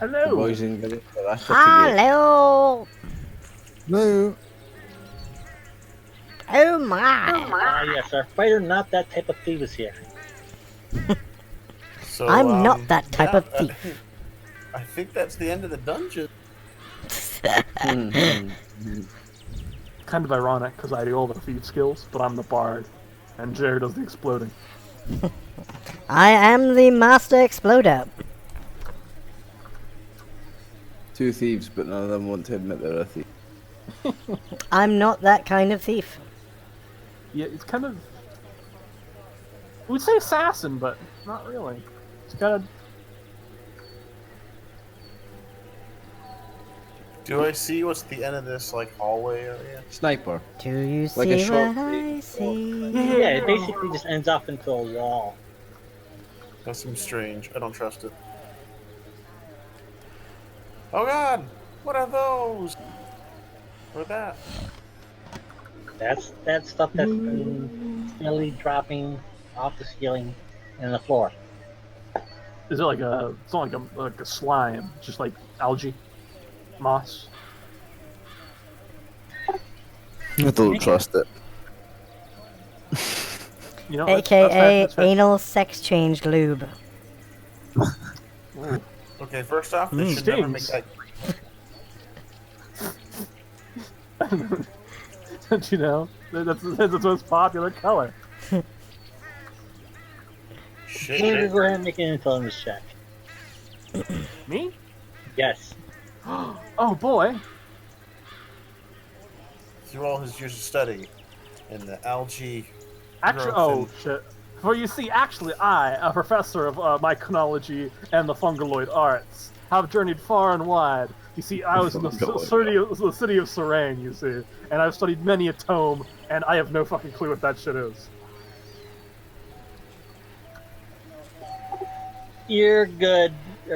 Hello. Boys in the Hello. No. Oh my. Yes, our fighter, not that type of thief is here. So, I'm not that type of thief. I think that's the end of the dungeon. Kind of ironic because I do all the thief skills, but I'm the bard, and Jared does the exploding. I am the master exploder. Two thieves, but none of them want to admit they're a thief. I'm not that kind of thief. Yeah, it's kind of... We'd say assassin, but not really. It's kind of... Do I see what's at the end of this like hallway area? Sniper. Do you Like a see short what I range see? Yeah, it basically just ends up into a wall. That seems strange. I don't trust it. Oh god! What are those? What that? That's that stuff that's been steadily dropping off the ceiling and the floor. Is it like a... It's not like a slime, just like algae? Moss? I don't trust it. You know, AKA that's right. anal sex change lube. Ooh. Okay, first off, they should never make Stings. that. Don't you know? That's the most popular color. Shit. Go ahead and make an intelligence check. Me? Yes. Oh boy. Through all his years of study in the algae. Actually, oh shit. For you see, actually, I, a professor of myconology and the fungaloid arts, have journeyed far and wide. You see, I was in the city of Serang, you see, and I've studied many a tome, and I have no fucking clue what that shit is. You're good,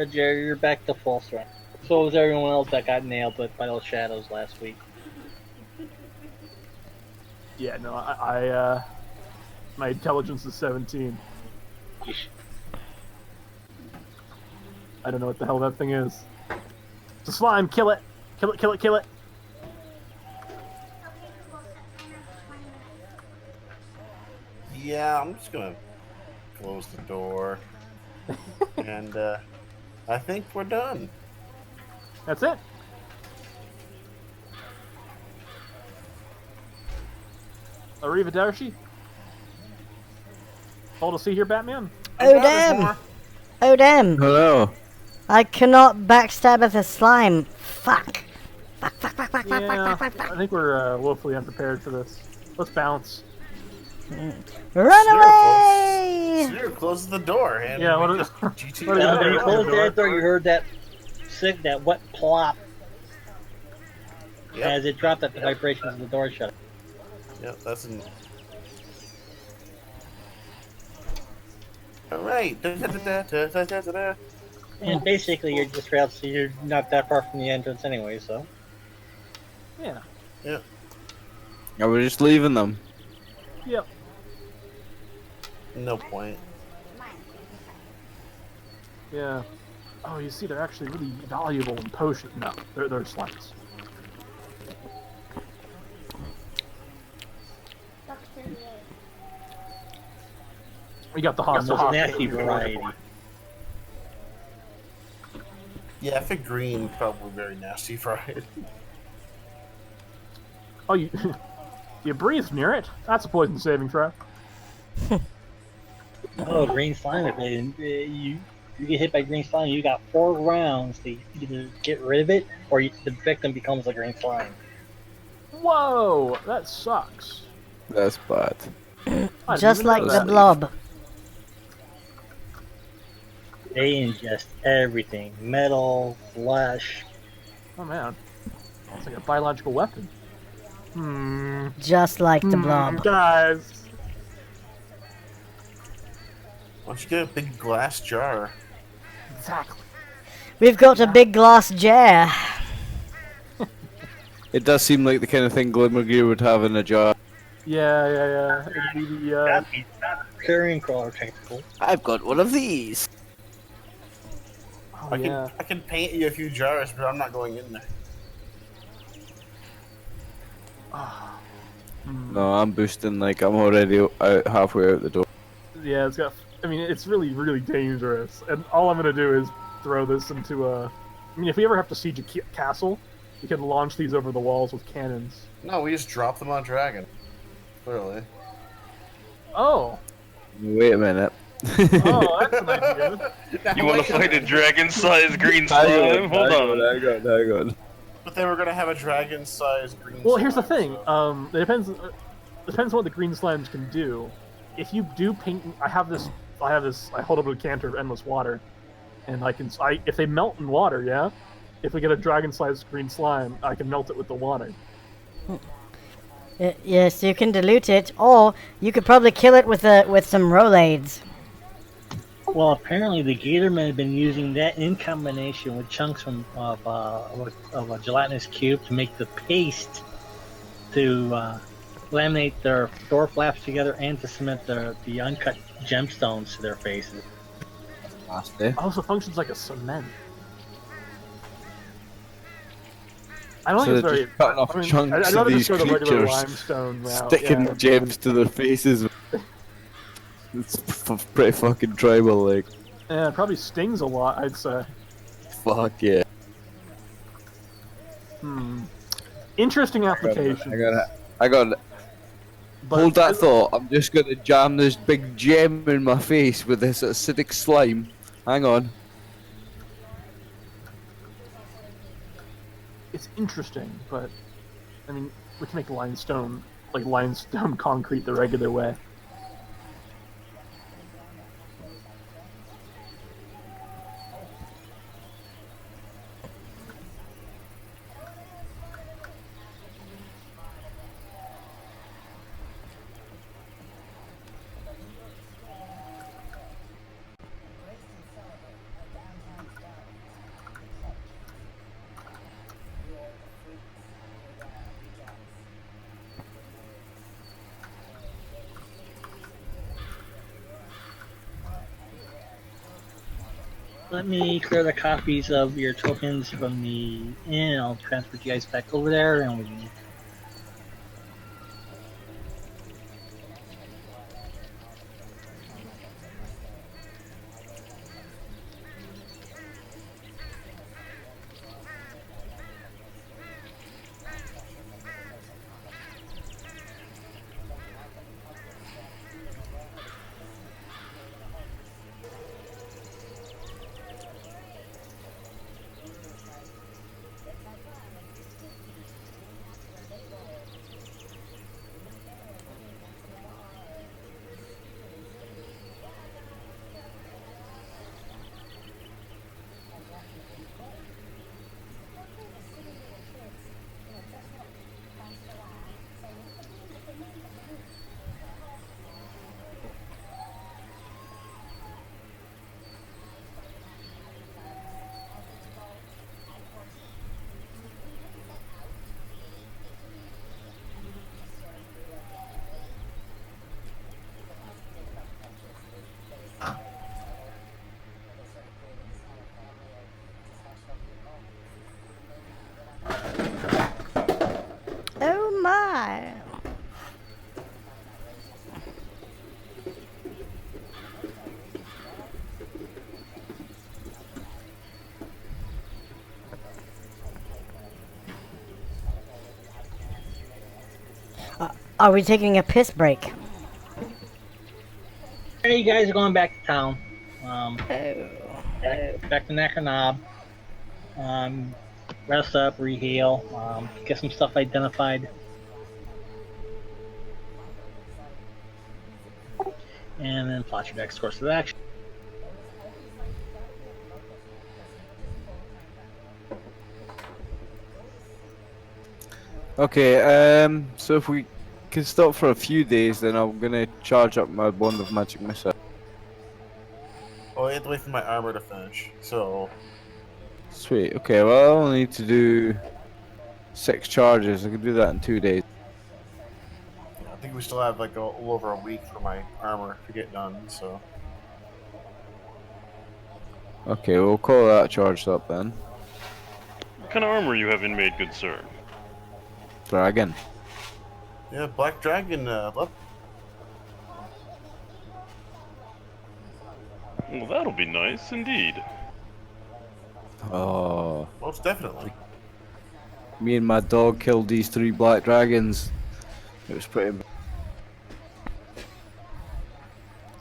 Jerry. You're back to full strength. So was everyone else that got nailed by those shadows last week. Yeah, no, my intelligence is 17. I don't know what the hell that thing is. It's a slime, kill it! Kill it, kill it, kill it! Yeah, I'm just gonna close the door. And, I think we're done. That's it. Arrivederci. Hold to see here, Batman. Oh damn! Oh damn! Hello. I cannot backstab at the slime. Fuck. Fuck, fuck, fuck, fuck, fuck, Yeah, fuck, fuck, fuck, I think we're woefully unprepared for this. Let's bounce. Run away! Smear closes the door and Yeah, we what just is- GT what is down. it? When you closed that door, you heard that that wet plop Yep. as it dropped at the vibrations of the door shut. Yep, that's an... Alright. And basically, you're just out, so you're not that far from the entrance anyway. So Yeah. Yep. Yeah, we're just leaving them. Yep. No point. Yeah. Oh, you see, they're actually really valuable in potions. No, they're slimes. We got the hot, the most nasty variety. Yeah, I think green probably very nasty fried. Oh, you you breathe near it. That's a poison saving throw. Oh, green slime! If you get hit by green slime, you got 4 rounds to either get rid of it or the victim becomes a green slime. Whoa, that sucks. That's bad. I didn't Just even like know the that. blob. They ingest everything: metal, flesh. Oh man, it's like a biological weapon. Just like the blob. Guys. Why don't you get a big glass jar? Exactly. We've got a big glass jar. It does seem like the kind of thing Glimmergear would have in a jar. Yeah. It'd be the, Carrying crawler tentacle. I've got one of these. oh Oh, yeah. I can paint you a few jars, but I'm not going in there. No, I'm boosting. Like I'm already out halfway out the door. Yeah, it's got. I mean, it's really, really dangerous. And all I'm gonna do is throw this into a. I mean, if we ever have to siege a castle, we can launch these over the walls with cannons. No, we just drop them on Dragon. Clearly. Oh. Wait a minute. Oh, that's an idea. You want to fight a dragon-sized green Hang slime? Hold on. hang on. But they were gonna have a dragon-sized green. Well, here's the slime, thing. so- It depends. Depends on what the green slimes can do. If you do paint, I have this. I hold up a decanter of endless water, and I can. If they melt in water, yeah. If we get a dragon-sized green slime, I can melt it with the water. Yes, you can dilute it, or you could probably kill it with some Rolaids. Well, apparently the Gatormen have been using that in combination with chunks of a gelatinous cube to make the paste to laminate their door flaps together and to cement the uncut gemstones to their faces. Nasty. Also functions like a cement. I don't So think they're it's just very. cutting off I mean, chunks I'd of rather these just go the regular creatures, limestone route. sticking yeah. gems to their faces. It's pretty fucking tribal, like. Yeah, it probably stings a lot, I'd say. Fuck yeah. Interesting applications. I got it. But Hold that thought. I'm just gonna jam this big gem in my face with this acidic slime. Hang on. It's interesting, but I mean, we can make limestone concrete the regular way. Let me clear the copies of your tokens from the inn. I'll transport you guys back over there, and we can. Oh my! Are we taking a piss break? Hey, you guys are going back to town. Oh. Back to Necronob. Rest up, reheal, get some stuff identified. And then plot your next course of action. Okay, so if we can stop for a few days, then I'm gonna charge up my Bond of Magic Missile. Oh, I have to wait for my armor to finish. So, Sweet, okay, well I only need to do 6 charges, I can do that in 2 days. I think we still have like a little over a week for my armor to get done. So, Okay, we'll call that charged up then. What kind of armor you have made, good sir? Dragon. Yeah, Black Dragon. Well, that'll be nice indeed. Oh, Most definitely. me and my dog killed these 3 black dragons. It was pretty.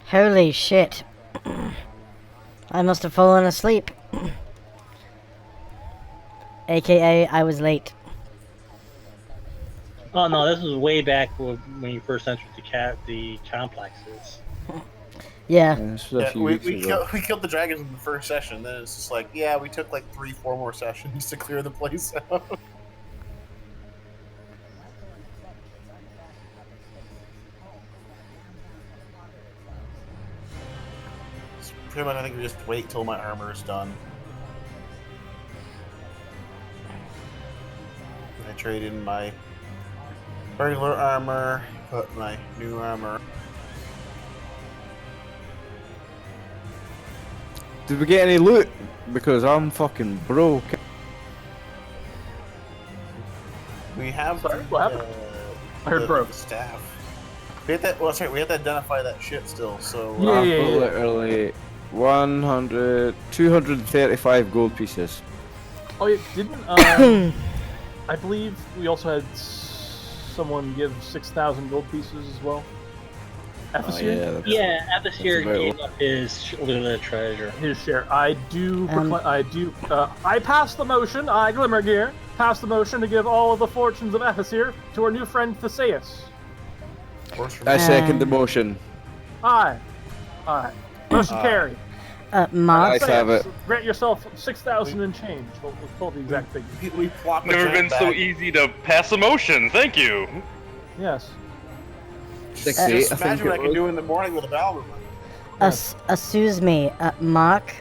Holy shit. I must have fallen asleep. AKA, I was late. Oh no, this was way back when you first entered the complexes. Yeah. This was a Yeah, few we, weeks we, ago. kill, we killed the dragons in the first session. Then it's just like, yeah, we took like 3-4 more sessions to clear the place out. It's pretty much, I think we just wait till my armor is done. I trade in my regular armor, put my new armor. Did we get any loot? Because I'm fucking broke. We have Sorry, what happened? I heard broke. the staff. We have that. Well, sorry, we have to identify that shit still. So Yeah, I've yeah, got yeah. literally 235 gold pieces. Oh, yeah, didn't I believe we also had someone give 6,000 gold pieces as well. Oh, Epheser? yeah, that's- Yeah, Atmosphere about gave up his Luna treasure. His share. I pass the motion. I, Glimmergear, pass the motion to give all of the fortunes of Epheser to our new friend Theseus. I second the motion. Aye. Motion carry. Mark, Nice have it. Grant yourself 6,000 and change. We'll call the exact figure. we plop a Never giant been so bag. easy to pass a motion. Thank you. Yes. 68, Just I think imagine what I it can was. do in the morning with a battle room. excuse me, Mark.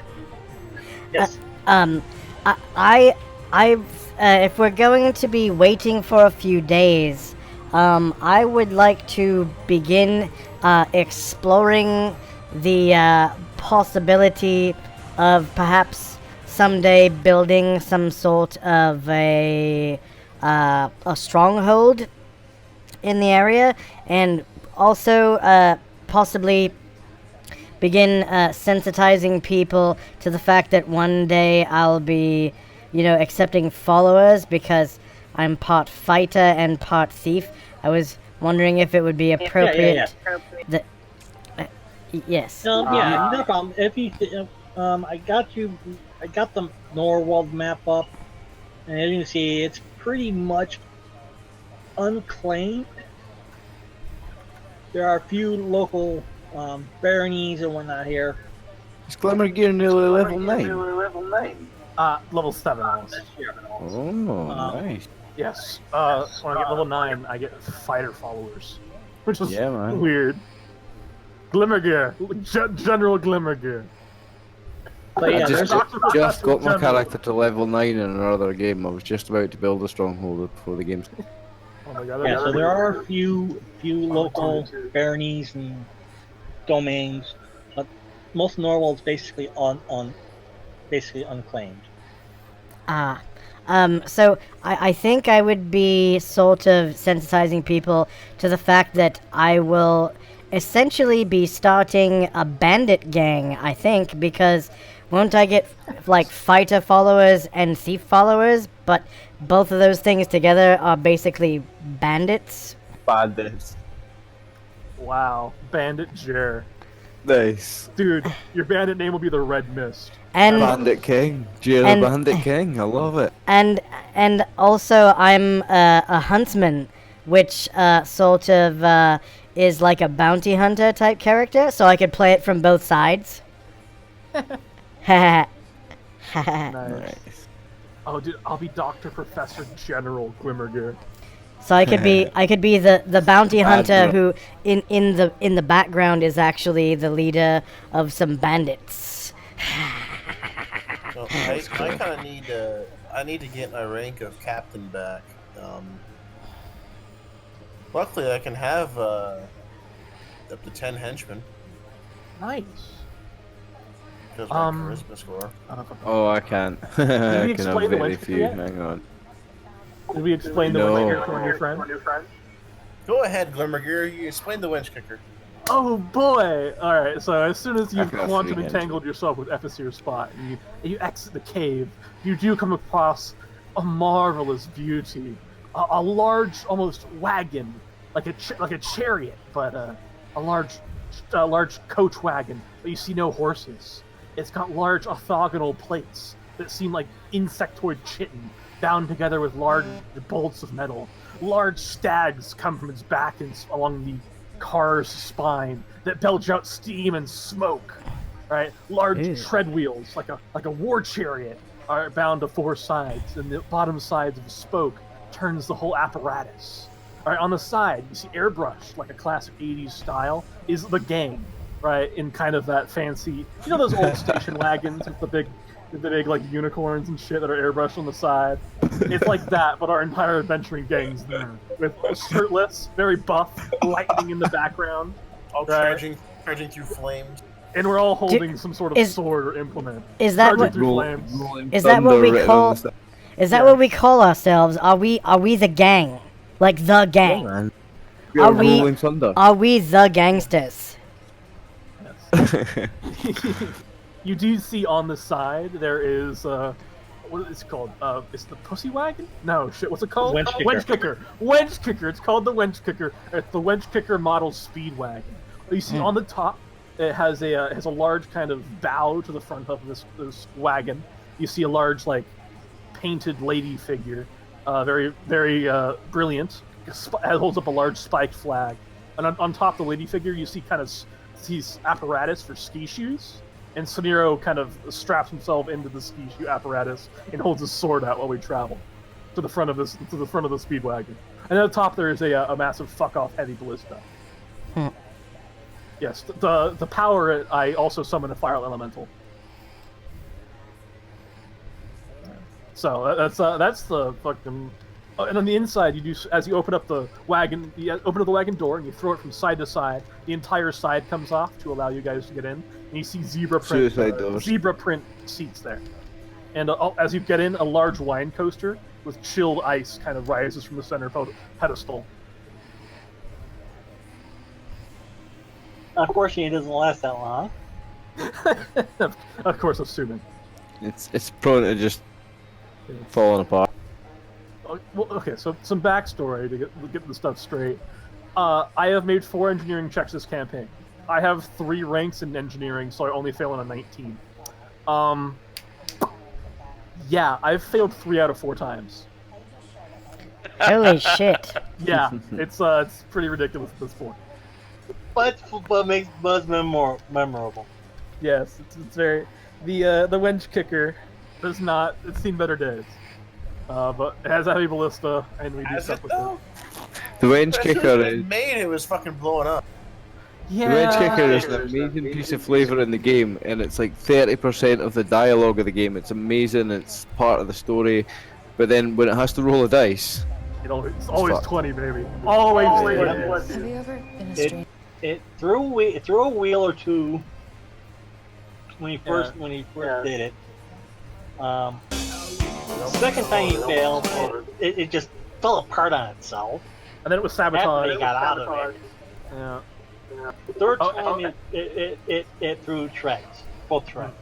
Yes. If we're going to be waiting for a few days, I would like to begin exploring the possibility of perhaps someday building some sort of a stronghold in the area, and also possibly begin sensitizing people to the fact that one day I'll be, accepting followers because I'm part fighter and part thief. I was wondering if it would be appropriate. Yes. Yeah, no problem. If you, I got the Norwald map up, and as you can see, it's pretty much unclaimed. There are a few local baronies and whatnot here. Is Glimmer Gear nearly level 9? Level 7 almost. Oh, nice. Yes. When I get level 9, I get fighter followers. Which is Yeah, man. weird. Glimmergear. General Glimmergear. But yeah, I there's just got my General. character to level 9 in another game. I was just about to build a stronghold before the game started. Oh my god. yeah, so there are a few local baronies and domains, but most of Norwald's basically basically unclaimed. So I think I would be sort of sensitizing people to the fact that I will essentially be starting a bandit gang, I think, because won't I get like fighter followers and thief followers, but both of those things together are basically bandits? Bandits. Wow. Bandit Jer. Nice. Dude, your bandit name will be the Red Mist. And Bandit King. Jill And- Bandit King. I love it. and also I'm a huntsman, which sort of is like a bounty hunter type character, so I could play it from both sides. Nice. Nice. Oh, dude, I'll be Dr. Professor General Glimmergear. So I could be the bounty hunter Admiral. who in the background is actually the leader of some bandits. So I kind of need to get my rank of captain back. Luckily, I can have up to 10 henchmen. Nice. Because my Um, charisma score. Oh, I can't. we I can have explain the very winch few. yet? Hang on. Did we explain the No. winch kicker to our new friend? Go ahead, Glimmergear. You explain the winch kicker. Oh boy! Alright, so as soon as you've I got quantum three entangled yourself with Epicier's spot and you exit the cave, you do come across a marvelous beauty. A large, almost wagon, like a chariot, but a large coach wagon, but you see no horses. It's got large orthogonal plates that seem like insectoid chitin bound together with large bolts of metal. Large stags come from its back and along the car's spine that belch out steam and smoke. Right, large Ew. tread wheels, like a war chariot, are bound to four sides, and the bottom sides of the spoke turns the whole apparatus. All right, on the side, you see airbrushed, like a classic 80s style, is the gang, right, in kind of that fancy, you know those old station wagons with the big like unicorns and shit that are airbrushed on the side? It's like that, but our entire adventuring gang's there, with shirtless, very buff, lightning in the background, All right? charging through flames. And we're all holding some sort of is- sword or implement. is that charging what- through flames. Is that what we Thunder written call? on the Is that what we call ourselves? Are we the gang? Like the gang? man. Are We're we- rolling thunder. Are we the gangsters? You do see on the side there is what is it called? Is it the pussy wagon? No, shit. What's it called? Wench kicker. Wench kicker. Wench kicker. It's called the wench kicker. It's the wench kicker model speed wagon. You see on the top, it has a large kind of bow to the front of this wagon. You see a large like painted lady figure, very brilliant. Holds up a large spiked flag, and on top of the lady figure, you see kind of sees apparatus for ski shoes. And Suniro kind of straps himself into the ski shoe apparatus and holds his sword out while we travel to the front of the speedwagon. And at the top there is a massive fuck off heavy ballista. Yes, the power I also summon a fire elemental. So that's the fucking. And on the inside, you do as you open up the wagon, door and you throw it from side to side. The entire side comes off to allow you guys to get in, and you see zebra print seats there. And as you get in, a large wine coaster with chilled ice kind of rises from the center pedestal. Unfortunately, it doesn't last that long. Of course, assuming. It's prone to just falling apart. Well, okay, so some backstory to get the stuff straight. I have made 4 engineering checks this campaign. I have 3 ranks in engineering, so I only fail on a 19. Yeah, I've failed 3 out of 4 times. Holy shit! Yeah, it's pretty ridiculous at this point. But makes Buzz memorable. Yes, it's very the wench kicker does not. It's seen better days. But it has a heavy ballista, and we do Has stuff it with it. though? The wench Especially kicker when is it made it was fucking blowing up. Yeah. the wench kicker is an amazing piece of flavour in the game, and it's like 30% of the dialogue of the game. It's amazing. It's part of the story, but then when it has to roll a dice, It's always fuck. 20, 20, baby. Always 20. Have you ever been a stranger? It threw a wheel or two when he first did it. Second time he failed, it just fell apart on itself. And then it was After sabotage. he got out of it. Yeah. Third Oh, time it threw treads, both treads.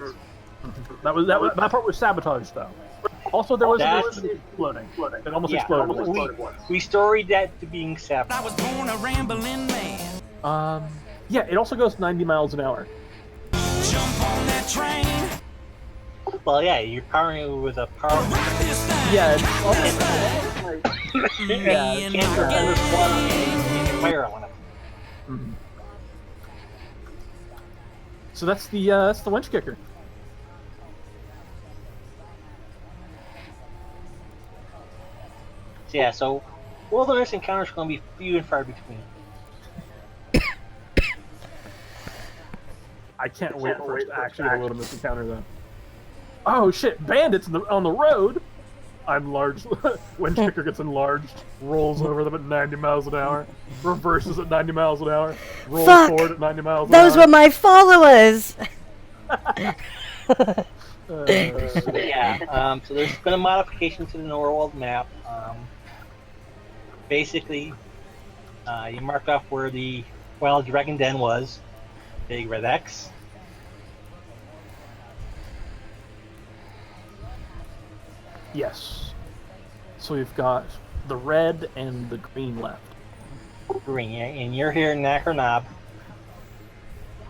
That part was sabotage though. Also, there was That's- exploding. It almost Yeah, exploded. we storied that to being I sabotage. was born a rambling man. Yeah, it also goes 90 miles an hour. Jump on that train. Well, yeah, you're powering it with a power. Rock this thing. Yeah, it's also, yeah, Me and Can't my turn gang. this one fire on it. so that's the wench kicker. So, yeah, so wilderness encounters are going to be few and far between. I can't wait for us to actually get a wilderness encounter though. Oh shit! Bandits on the road. I'm large. Wench kicker gets enlarged, rolls over them at 90 miles an hour, reverses at 90 miles an hour, rolls Fuck! forward at 90 miles an Those hour. were my followers. Yeah. So there's been a modification to the Norworld map. Basically, you mark off where the Wild Dragon Den was, big red X. Yes. So we've got the red and the green left. Green, and you're here in Nakarnob.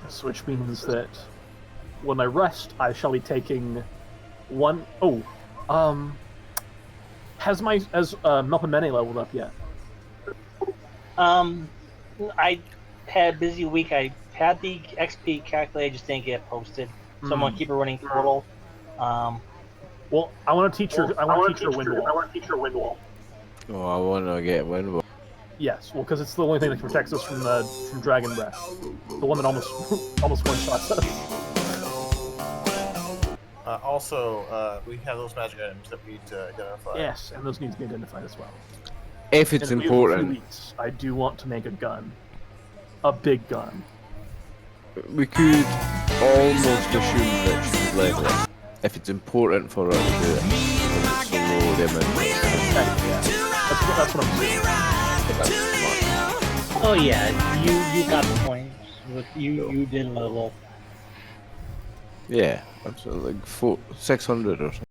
So which means that when I rest, I shall be taking one. Oh, has Melpomene leveled up yet? I had a busy week. I had the XP calculated, just didn't get posted. So I'm gonna keep a running total. Well, I want to teach her. I want to teach her wind wall. I want to teach her wind wall. Oh, I want to get Windwall. Yes, well, because it's the only thing that protects us from Dragon Breath, the one that almost almost one shots us. Also, we have those magic items that we need to identify. Yes, and those need to be identified as well. If it's In a few important, weeks, I do want to make a gun, a big gun. we could almost assume that she's level it. If it's important for her to do it. If it's below the amount. Yeah, that's what I'm saying. Oh yeah, you got the point. You did level. Yeah, absolutely. Like 600 or something.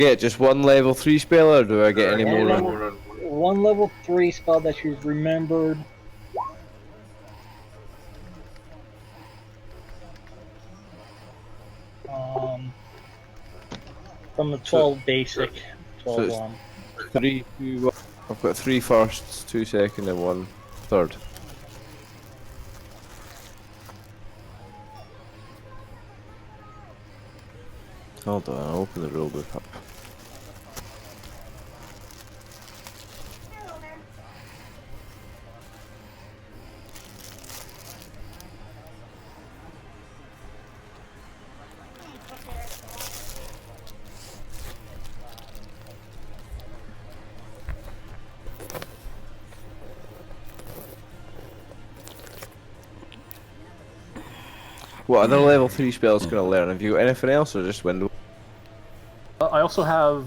get just one level 3 spell, or do I get any more? One level 3 spell that you've remembered. From the 12 basic. 12 So it's 3, 2, 1. I've got 3 firsts, 2 second, and 1 third. Hold on, I'll open the rulebook up. What other level 3 spells can I learn? Have you got anything else, or just window? I also have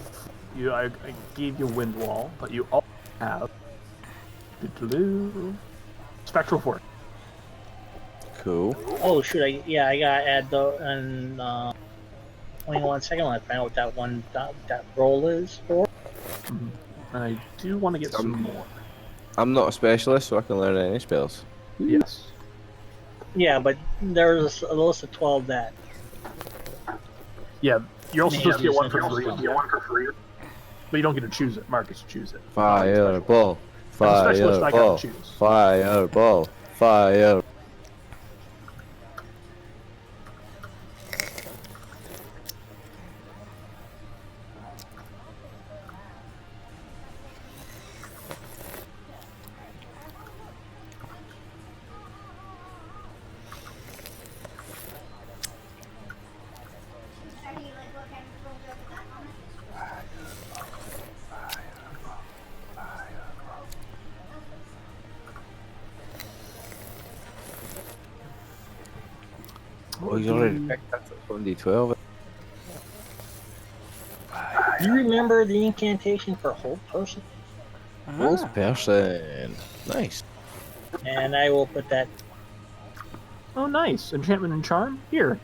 you. I gave you Wind Wall, but you also have Spectral Force. Cool. Oh shoot! I gotta add the and 21 second when I find out what that one that roll is for. And I do want to get some more. I'm not a specialist, so I can learn any spells. Yes. Yeah, but there's a list of 12 that. Yeah, you're also supposed to get one for free. But you don't get to choose it. Marcus choose it. Fireball. As a specialist, I Fireball. gotta choose. Fireball. Fire. Oh, he's already picked up 1d12. Do you remember the incantation for Hold Person? Hold person. Nice. And I will put that. Oh, nice. Enchantment and Charm? Here.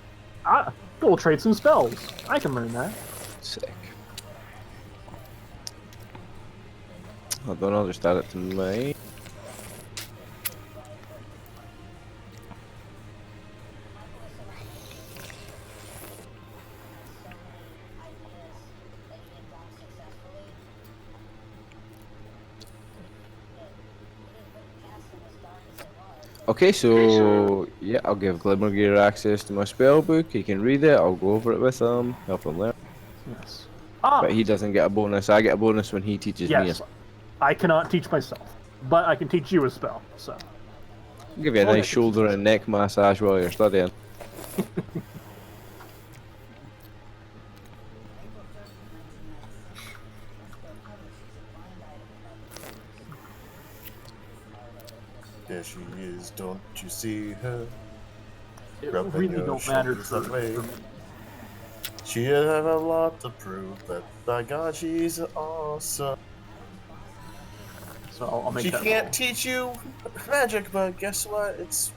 Dual traits and spells. I can learn that. Sick. Hold on, I'll just add it to my... Okay, so yeah, I'll give Glimmergear access to my spell book. He can read it. I'll go over it with him, help him learn. Yes. But he doesn't get a bonus. I get a bonus when he teaches me. Yes. I cannot teach myself, but I can teach you a spell. So. I'll give you a nice shoulder and neck massage while you're studying. There she is, don't you see her? It Rubbing really your don't matter shoulders for away. me. She'll have a lot to prove, but by God, she's awesome. So I'll make She that can't roll. teach you magic, but guess what? It's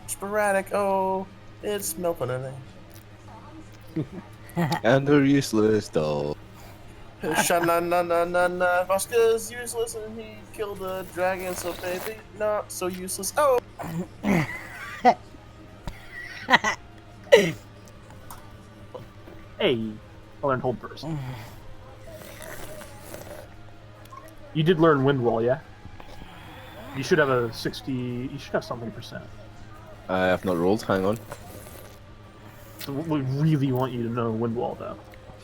sporadic. Oh, it's Melpinene. And her useless doll. Sha-na-na-na-na-na. Vasca's useless and he killed the dragon, so baby, not so useless. Oh! Hey, I learned Hold first. You did learn Wind Wall, yeah? You should have a 60... You should have something percent. I have not rolled, hang on. So we really want you to know Wind Wall, though.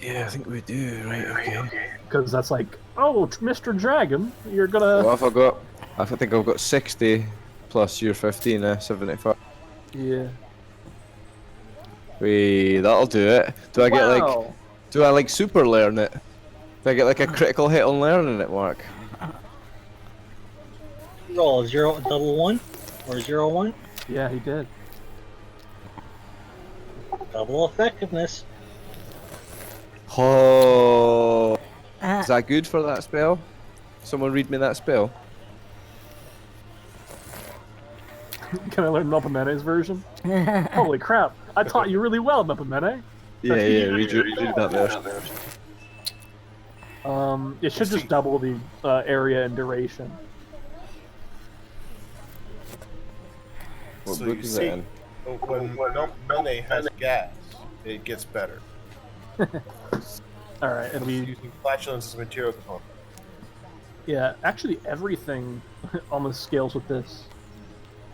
Yeah, I think we do, right, okay. Because that's like, oh, Mr. Dragon, you're gonna... What have I got? I think I've got 60 plus your 15, 75. Yeah. Wait, that'll do it. Do I get like... Do I like super learn it? Do I get like a critical hit on learning it, Mark? Roll 0-1 or 0-1. Yeah, he did. Double effectiveness. Oh, is that good for that spell? Someone read me that spell. Can I learn Melpimene's version? Holy crap! I taught you really well, Melpimene. Yeah, read that version. It should just double the area and duration. What So book you is see, it in? when Mene has gas, it gets better. All right, it'll be Using flatulence as a material component. yeah. Actually, everything almost scales with this.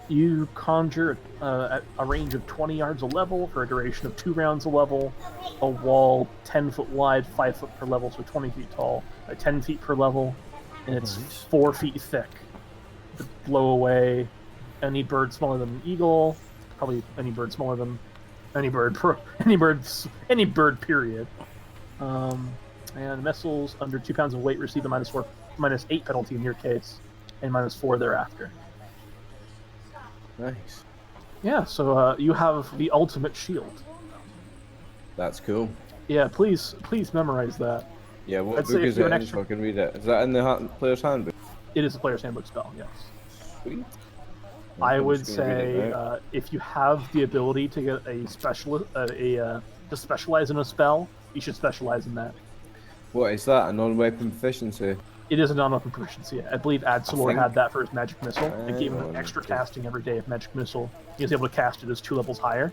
You conjure at a range of 20 yards a level for a duration of 2 rounds a level. A wall 10 foot wide, 5 foot per level, so 20 feet tall, 10 feet per level, and it's 4 feet thick. To blow away any bird smaller than an eagle, probably any bird smaller than any bird, any bird. Period. And missiles under 2 pounds of weight receive a -8 penalty in your case, and -4 thereafter. Nice. Yeah, so you have the ultimate shield. That's cool. Yeah, please memorize that. Yeah, what I'd say book if is you're it an in extra- so I can read it? Is that in the player's handbook? It is a player's handbook spell, yes. Sweet. I I'm would just gonna read it say now. if you have the ability to get a to specialize in a spell, you should specialize in that. What is that? A non-weapon proficiency? It is a non-weapon proficiency. I believe Adsalor think- had that for his magic missile. It gave him Hang an on, extra just- casting every day of magic missile. He was able to cast it as 2 levels higher.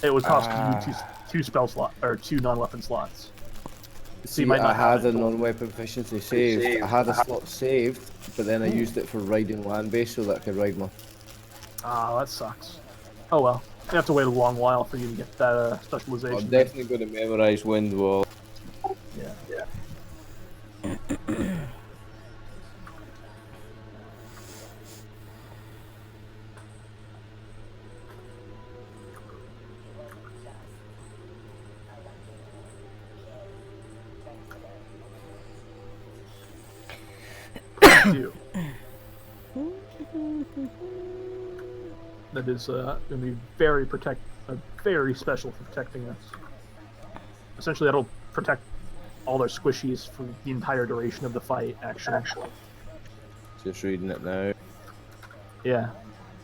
It would cost you two spell slot or 2 non-weapon slots. See, might not I have had it. a non-weapon proficiency saved. I had a slot saved, but then I used it for riding land base so that I could ride my. Ah, that sucks. Oh well. You have to wait a long while for you to get that specialization. I'm definitely going to memorize wind wall. Yeah. Do. That is going to be very very special for protecting us. Essentially, that'll protect all their squishies for the entire duration of the fight. Actually. Just reading it now. Yeah,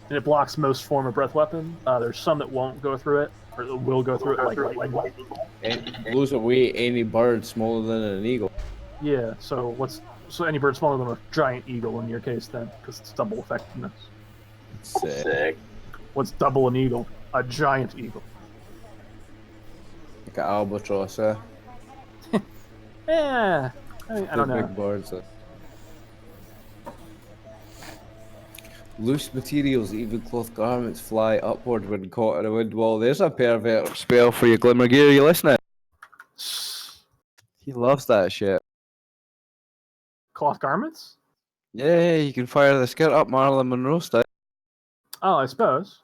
and it blocks most form of breath weapon. There's some that won't go through it, or that will go through it, like lightning. It blows away any bird smaller than an eagle. Yeah. So any bird smaller than a giant eagle in your case then, because it's double effectiveness. Sick. What's double an eagle? A giant eagle. Like an albatross, eh? Yeah. I don't know. Big birds. Loose materials, even cloth garments, fly upward when caught in a wind wall. There's a pervert spell for you, Glimmer Gear. You listening? He loves that shit. Cloth garments? Yeah, you can fire the skirt up Marilyn Monroe style. Oh, I suppose.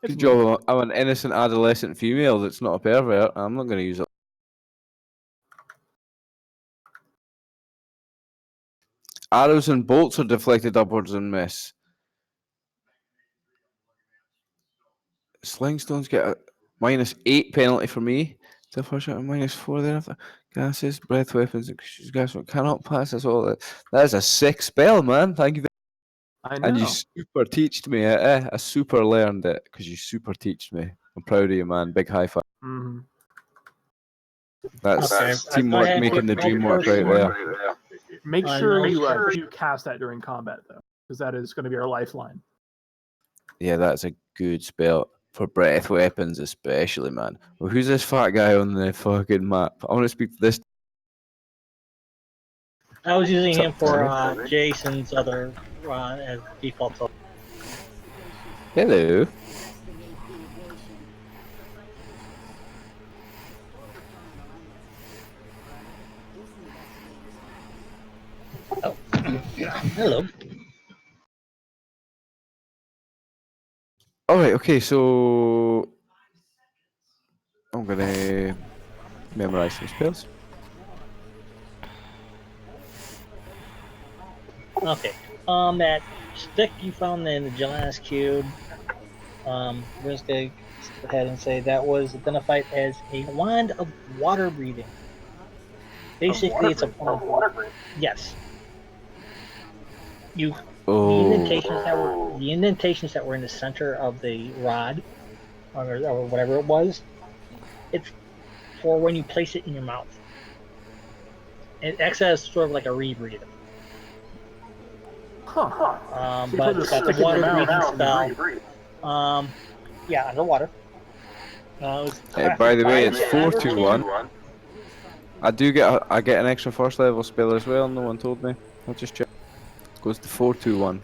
Good job. I'm an innocent adolescent female that's not a pervert. I'm not going to use it. Arrows and bolts are deflected upwards and miss. Slingstones get a -8 penalty for me. The first shot, -4 thereafter. Gases, breath weapons, gas cannot pass us all. That is a sick spell, man. Thank you. I know. And you super teached me it, eh? I super learned it because you super teached me. I'm proud of you, man. Big high five. Mm-hmm. That's Okay, teamwork I making the dream work right there. Make I sure know. you cast that during combat, though, because that is going to be our lifeline. Yeah, that's a good spell for breath weapons, especially, man. Well, who's this fat guy on the fucking map? I want to speak to this. I was using him What's up, for Tony? Jason's other as default. Hello. Hello. Alright, okay, so I'm gonna memorize some spells. Okay. That stick you found in the gelatinous cube. We're just gonna go ahead and say that was identified as a wand of water breathing. Basically, it's a yes. The indentations that were in the center of the rod, or whatever it was, it's for when you place it in your mouth. It acts as sort of like a rebreather. But it's got the water breathing spell. Yeah, underwater. Hey, by the way, it's 421. I get an extra first level spell as well. No one told me. I'll just check. It goes to 421.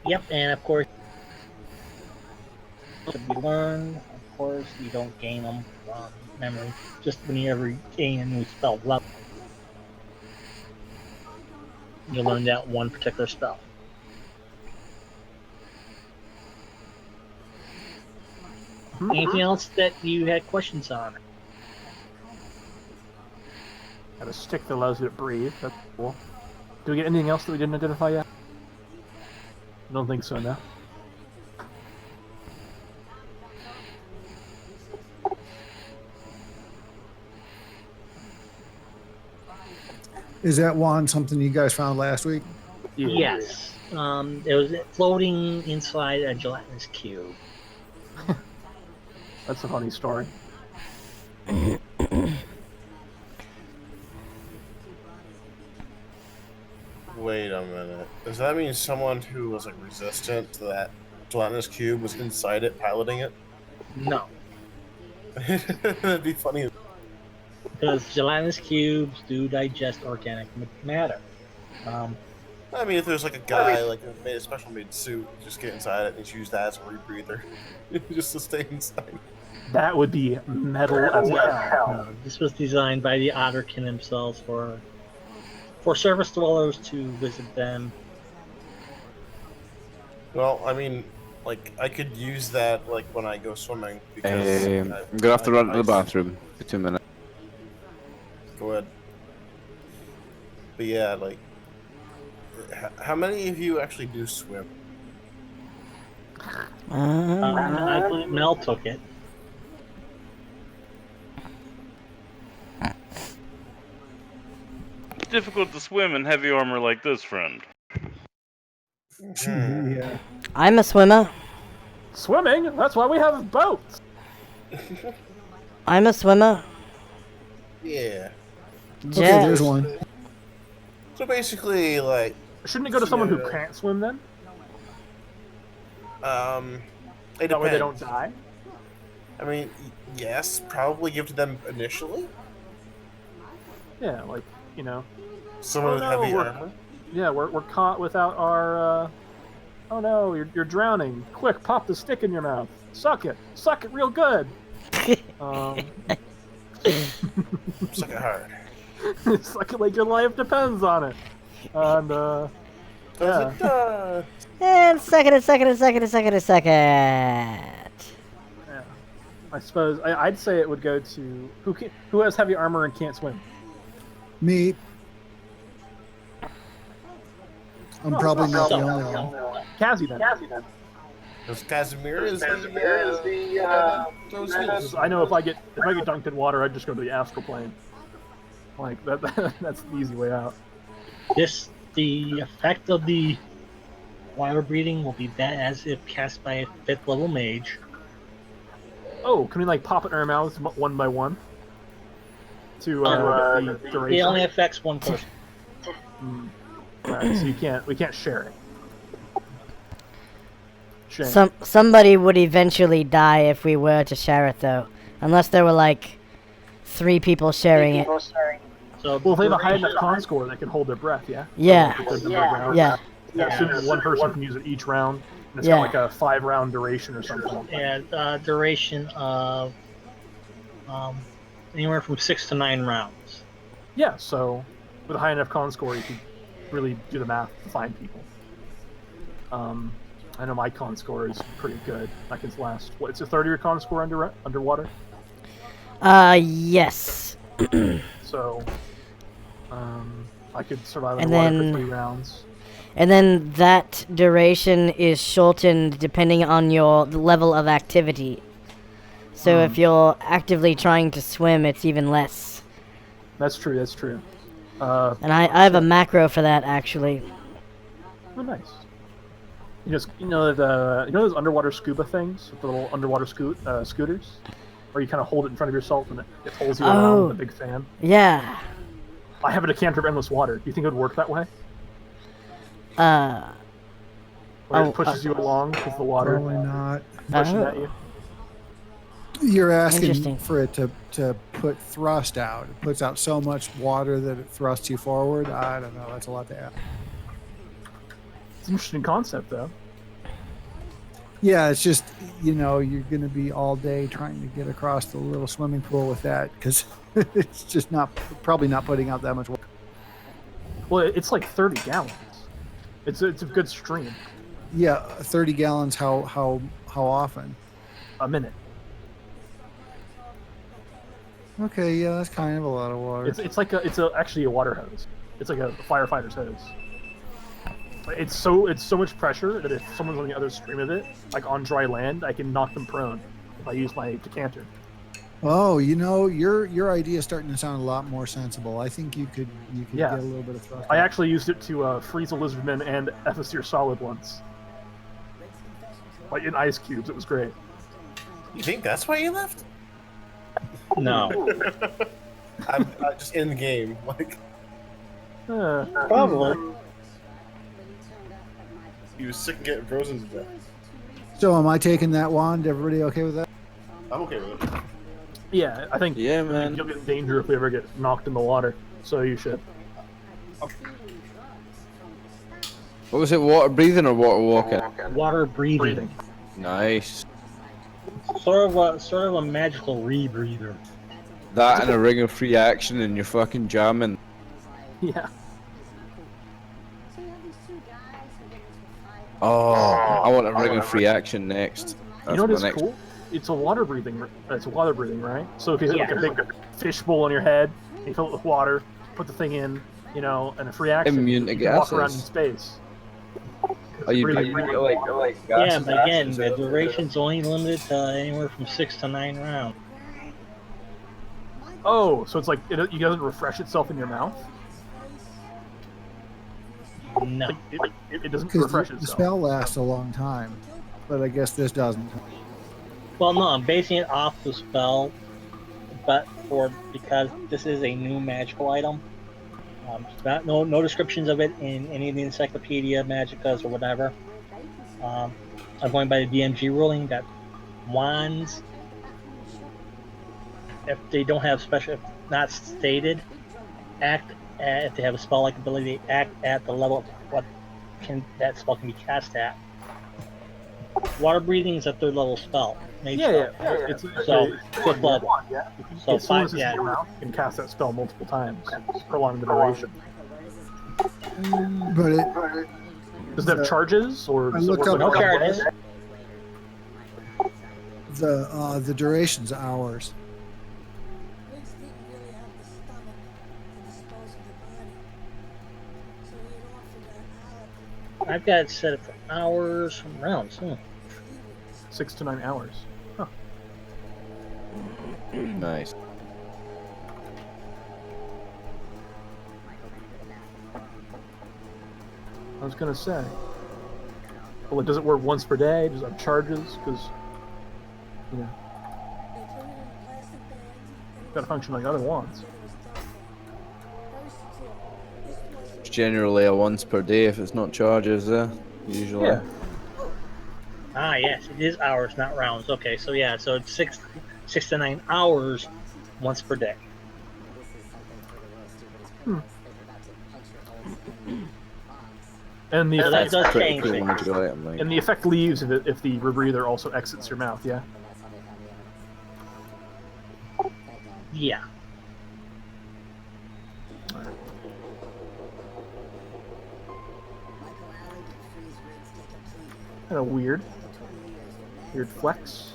Yep, and of course, to be learned. Of course, you don't gain them from memory. Just whenever you gain a new spell level, you learn that one particular spell. Anything else that you had questions on? Got a stick that allows you to breathe. That's cool. Do we get anything else that we didn't identify yet? I don't think so, no. Is that wand something you guys found last week? Yeah. Yes. It was floating inside a gelatinous cube. That's a funny story. Wait a minute. Does that mean someone who was like resistant to that gelatinous cube was inside it piloting it? No, That'd be funny. because gelatinous cubes do digest organic matter. I mean, if there's like a guy like who made a special made suit, just get inside it and just use that as a rebreather, just to stay inside. That would be metal as hell. This was designed by the Otterkin themselves for surface dwellers to visit them. Well, I mean, like I could use that like when I go swimming because I'm gonna have to run to the bathroom for 2 minutes. Go ahead. But yeah, like, how many of you actually do swim? I believe Mel took it. It's difficult to swim in heavy armor like this, friend. Yeah. I'm a swimmer. Swimming? That's why we have boats. I'm a swimmer. Yeah. Okay, Jazz. there's one. So basically, like, Shouldn't it go to someone who Yeah. can't swim then? it That depends. way they don't die? I mean, yes, probably give to them initially. Yeah, like, you know. Someone with no, heavy we're- armor. Yeah, we're caught without our, Oh no, you're drowning. Quick, pop the stick in your mouth. Suck it. Suck it real good. Suck it hard. Suck it like your life depends on it. And, Does yeah. it does. And second. Yeah. I suppose I'd say it would go to who has heavy armor and can't swim. Me. I'm probably not the only one. Kazzy then. Because Casimir is those I know if I get dunked in water, I'd just go to the astral plane. Like that's the easy way out. The effect of the water breathing will be that as if cast by a 5th level mage. Oh, can we like pop it in our mouths one by one? To the duration. It only affects one person. Right, so we can't share it. Shame. Somebody would eventually die if we were to share it, though. Unless there were like 3 people sharing it. So Well, if they have a high enough con score, they can hold their breath, yeah? Yeah. Like, the number of rounds. Yeah. Assuming one person can use it each round, and it's Yeah. got like a 5-round duration or something. and duration of anywhere from 6 to 9 rounds. Yeah, so with a high enough con score, you can really do the math to find people. I know my con score is pretty good. I can last. What? It's a 30 con score underwater. Yes. So, I could survive And underwater then- for 3 rounds. And then that duration is shortened depending on your level of activity. So if you're actively trying to swim, it's even less. That's true. That's true. And I have a macro for that, actually. Oh, nice. You know those underwater scuba things, the little underwater scooters. where you kind of hold it in front of yourself and it pulls you around with a big fan. Yeah. I have a decanter of endless water. Do you think it would work that way? Where it pushes you along because the water Probably not. pushing at you. You're asking Interesting. for it to put thrust out. It puts out so much water that it thrusts you forward. I don't know. That's a lot to ask. It's an interesting concept, though. Yeah, it's just, you know, you're going to be all day trying to get across the little swimming pool with that because it's just probably not putting out that much water. Well, it's like 30 gallons. It's a good stream. Yeah, 30 gallons. How often? A minute. Okay, yeah, that's kind of a lot of water. It's actually a water hose. It's like a firefighter's hose. It's so much pressure that if someone's on the other stream of it, like on dry land, I can knock them prone if I use my decanter. Oh, you know, your idea is starting to sound a lot more sensible. I think you could get a little bit of thrust. I actually used it to freeze a lizardman and Epheseer solid once. Like in ice cubes, it was great. You think that's why you left? No. I'm just in the game, like. Probably. He was sick of getting frozen to death. So am I taking that wand? Everybody okay with that? I'm okay with it. Yeah, I think man. you'll get in danger if we ever get knocked in the water, so you should. What was it? Water breathing or water walking? Water breathing. Nice. Sort of a magical rebreather. That and a ring of free action and you're fucking jamming. Yeah. Oh, I want a ring of free action next. You know what is cool? It's a water breathing, right? So if you hit like a big fishbowl on your head, and you fill it with water, put the thing in, you know, and a free action, Immune to you can walk around in gases. space. Are you Really, like Yeah, but again, the duration's only limited to anywhere from 6 to 9 rounds. Oh, so it's like it doesn't refresh itself in your mouth? No. It doesn't Because refresh the itself. spell lasts a long time, but I guess this doesn't. Well, no, I'm basing it off the spell, but because this is a new magical item. No descriptions of it in any of the Encyclopedia Magicas or whatever. I'm going by the DMG ruling that wands, if they don't have special, if not stated, if they have a spell-like ability, they act at the level of what that spell can be cast at. Water breathing is a 3rd level spell. Yeah. It's fifth level. Yeah. So as soon as 5, it's in your mouth, you can cast that spell multiple times, prolonging the duration. But it Does it have charges or? I does it looked work up no like charges. the duration's hours. I've got it set for hours and rounds. 6 to 9 hours. Huh. Nice. I was gonna say. Well, does it work once per day? Does it have charges? Because, you know, it's gotta function like other wands. It's generally a once per day if it's not charges usually. Yeah. Ah, yes, it is hours, not rounds. Okay, so yeah, so it's 6 to 9 hours once per day. And the So that effect, does Pretty change cool things. magical item, like. and the effect leaves if the rebreather also exits your mouth. Yeah. Yeah. Kind of weird. Weird flex.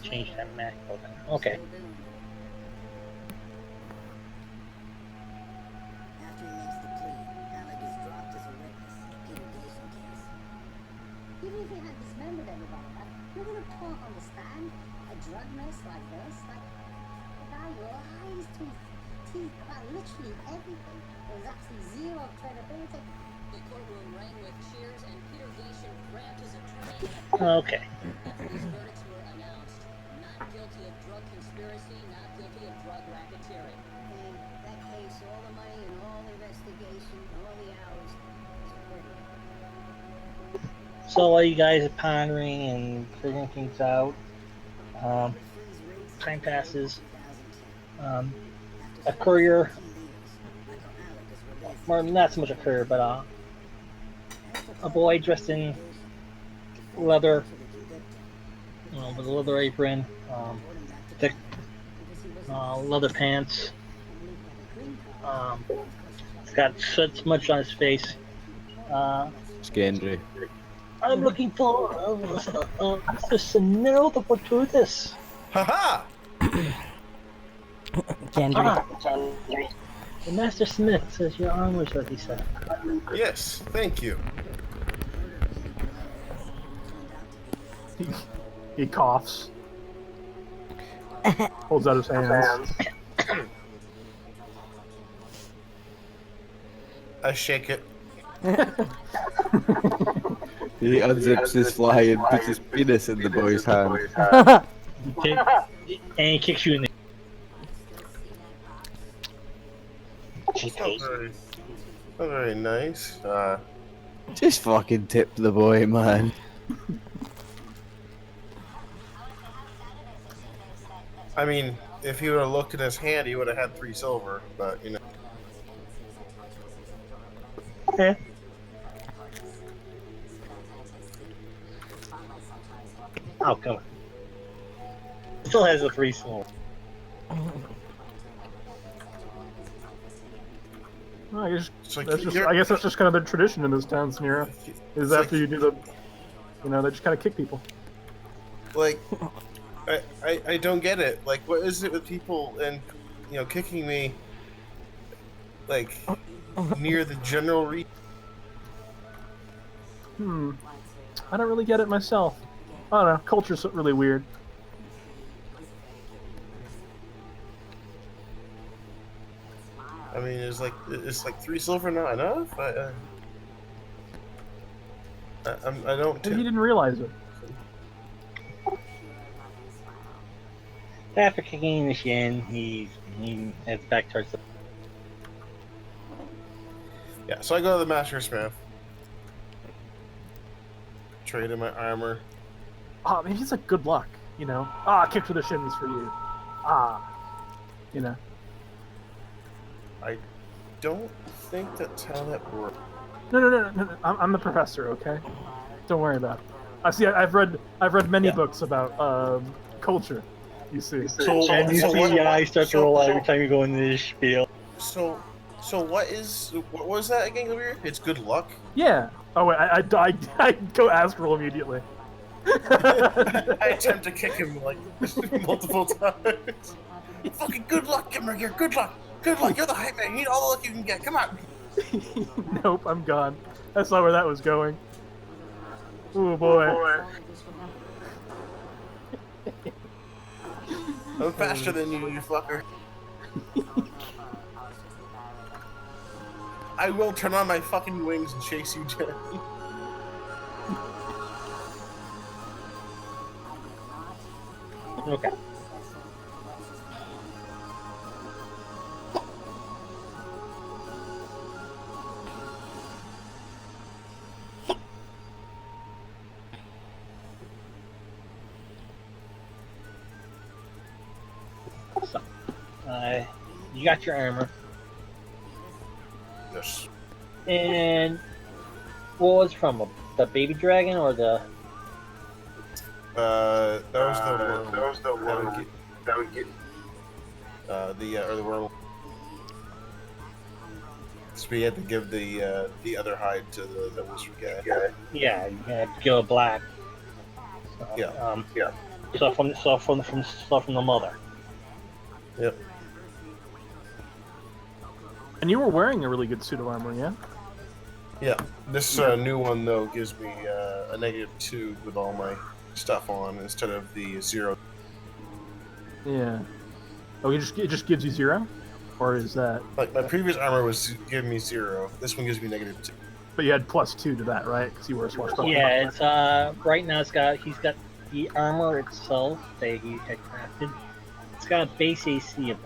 Change that Mac open. Okay. Even if he had dismembered everybody, who would have thought understand a drug mess like this? Like, without your eyes to teeth about literally everything. There was actually zero credibility. The courtroom rang with cheers and Peter Gation grabbed his attorney. Okay. After these verdicts were announced, not guilty of drug conspiracy, not guilty of drug racketeering. And that case, all the money and all the investigation, all the hours, was acquitted. So while you guys are pondering and figuring things out, time passes. A courier, or not so much a courier, but a boy dressed in leather, with a leather apron, thick leather pants. He's got soot smudged on his face. Scandry. I'm looking for Mr. Sunil the Fortuitous. Haha! Gendry. The Master Smith says your arm was ready, sir. Yes, thank you. He coughs. Holds out his hands. I shake it. He unzips his fly and puts his penis in the boy's hand. And he kicks you in the. Not very nice. Just fucking tip the boy, man. I mean, if he would have looked in his hand, he would have had 3 silver, but, you know. Okay. Oh, come on. Still has a 3 silver. Well, I guess like I guess that's just kind of the tradition in this town, Sneera. Is after you do the, they just kind of kick people. Like, I don't get it. Like, what is it with people and, kicking me, like, near the general region? I don't really get it myself. I don't know. Culture's really weird. I mean, it's like 3 silver not enough? I don't. Maybe he didn't realize it. After kicking the shin, he heads back towards the. Yeah, so I go to the Master Smith. Trade in my armor. Ah, maybe it's like good luck, kick to the shins for you. I don't think that's how that works. No. I'm the professor, okay? Don't worry about it. I've read many books about culture. You see. And you see your eyes start to roll out every time you go into this spiel. So what was that again, Weird? It's good luck? Yeah. Oh wait, I go astral immediately. I attempt to kick him like multiple times. Fucking good luck, Gimmer. Good luck. Good luck. You're the hype man. You need all the luck you can get. Come on. Nope, I'm gone. That's not where that was going. Ooh boy. I'm faster than you fucker. I will turn on my fucking wings and chase you down. Okay. So, you got your armor. Yes. And what was it from? The baby dragon or the? That was the one. That would get. The worm. So we had to give the other hide to the wizard guy. Yeah, you had to go black. So, Yeah. So from the mother. Yep. And you were wearing a really good suit of armor, yeah? Yeah. This new one though gives me a -2 with all my stuff on instead of the 0. Yeah. Oh, it just gives you 0? Or is that? Like my previous armor was giving me 0. This one gives me -2. But you had +2 to that, right? Because you were a swashbuckler. Yeah, it's right now he's got the armor itself that he had crafted. It's got a base AC of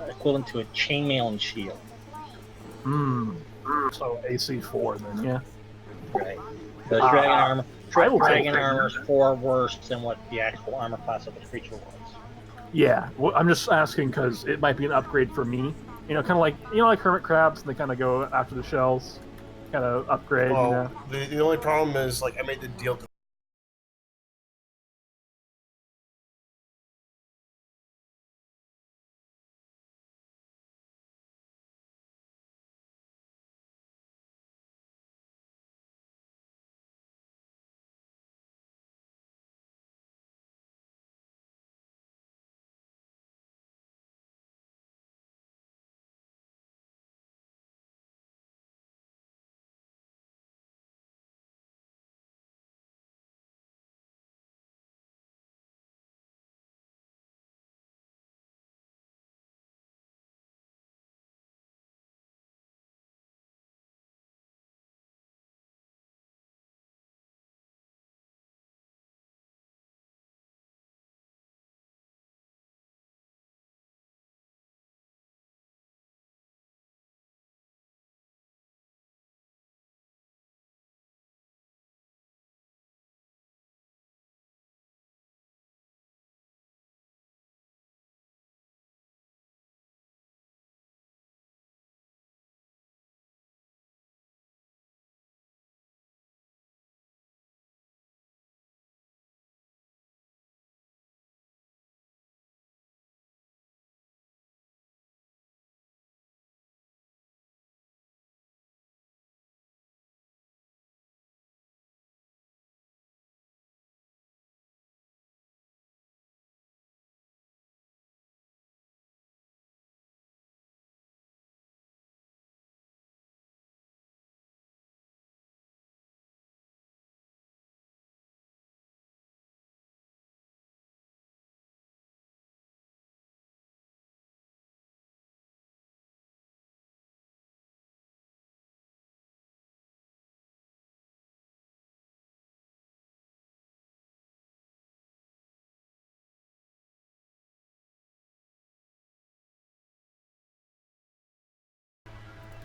equivalent to a chainmail and shield. So AC4 then, yeah. Right. The dragon armor is 4 worse than what the actual armor class of the creature was. Yeah, well, I'm just asking because it might be an upgrade for me. You know, kind of like like hermit crabs, and they kind of go after the shells, kind of upgrade. Well, you know. the only problem is like I made the deal.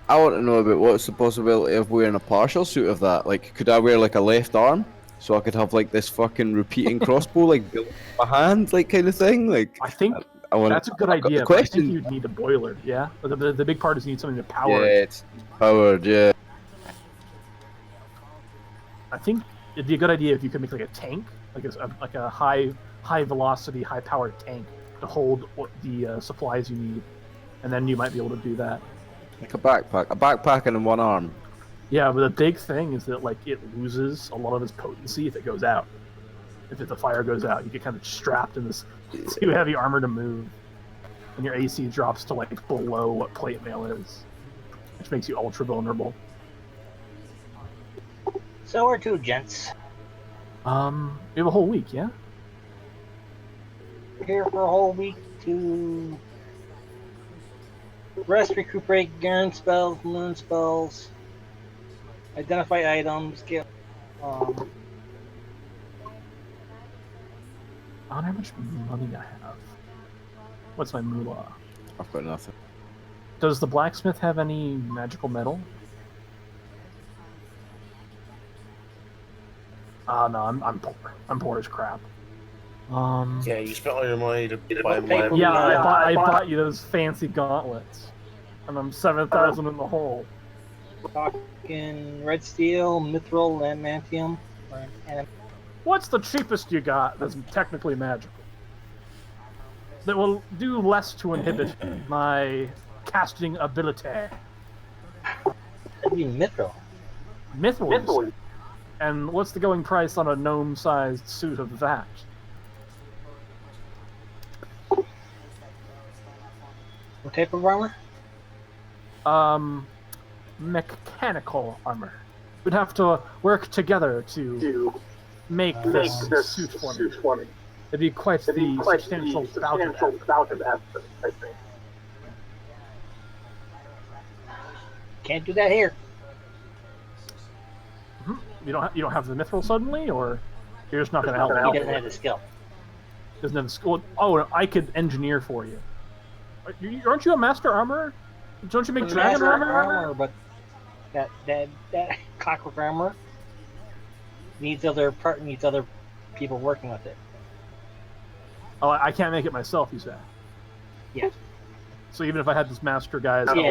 I want to know about what's the possibility of wearing a partial suit of that. Like, could I wear like a left arm so I could have like this fucking repeating crossbow like built in my hand, like kind of thing? Like, I think that's a good idea. But I think you'd need a boiler. Yeah, the big part is you need something to power. Yeah, it's powered. Yeah. I think it'd be a good idea if you could make like a tank, like a high velocity, high powered tank to hold the supplies you need, and then you might be able to do that. Like a backpack and in one arm. Yeah, but the big thing is that like it loses a lot of its potency if it goes out. If the fire goes out, you get kind of strapped in this too heavy armor to move, and your AC drops to like below what plate mail is, which makes you ultra vulnerable. So where to, gents? We have a whole week, yeah. We're here for a whole week to rest, recuperate, garden spells, moon spells, identify items, get I don't know how much money I have. What's my moolah? I've got nothing. Does the blacksmith have any magical metal? No, I'm poor. I'm poor as crap. Yeah, you spent all your money to buy my. Yeah, I bought you those fancy gauntlets, and I'm 7,000 in the hole. talking red steel, mithril, adamantium. What's the cheapest you got that's technically magical? That will do less to inhibit my casting ability. That'd be mithril. Mithril. And what's the going price on a gnome-sized suit of that? What type of armor? Mechanical armor. We'd have to work together to make this suit for me. It'd be quite the substantial bout of effort, I think. Can't do that here. You don't have the mithril suddenly, or you're just not going to help He me? doesn't have the skill. Doesn't have the skill. Oh, I could engineer for you. Aren't you a master armorer? Don't you make dragon armor? But that clockwork armor needs other people working with it. Oh, I can't make it myself. You said. Yeah. So even if I had this master guy's you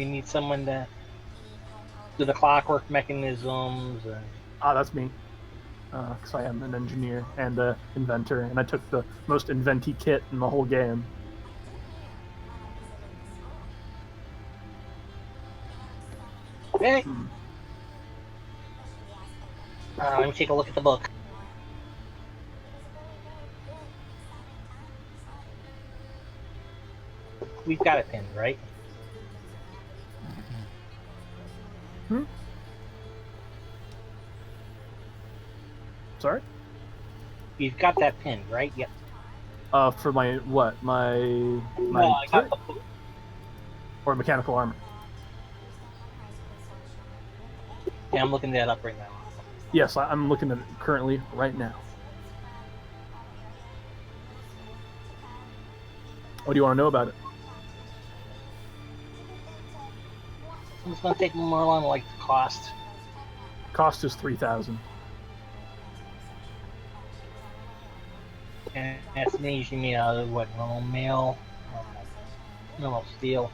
need someone to do the clockwork mechanisms. that's me. Because I am an engineer and an inventor, and I took the most inventy kit in the whole game. Okay. Let me take a look at the book. We've got it pinned, right? Sorry? You've got that pinned, right? Yep. For my what? My I got the book. or mechanical armor. Yeah, I'm looking that up right now. Yes, I'm looking at it currently right now. What do you want to know about it? It's gonna take more long, like the cost. Cost is 3,000. And that's usually made out of what, normal steel.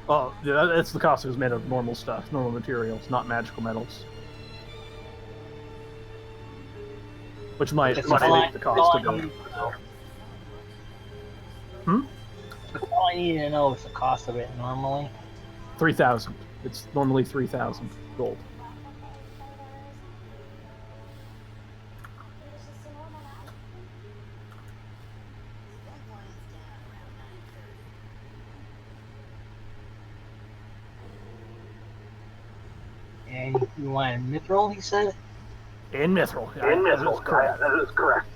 Oh, yeah, that's the cost. It was made of normal stuff, normal materials, not magical metals. Which might inflate the cost a bit. All I need to know is the cost of it normally. 3,000. It's normally 3,000 gold. And you want mithril, he said? In mithril. Yeah, that is correct. That is correct.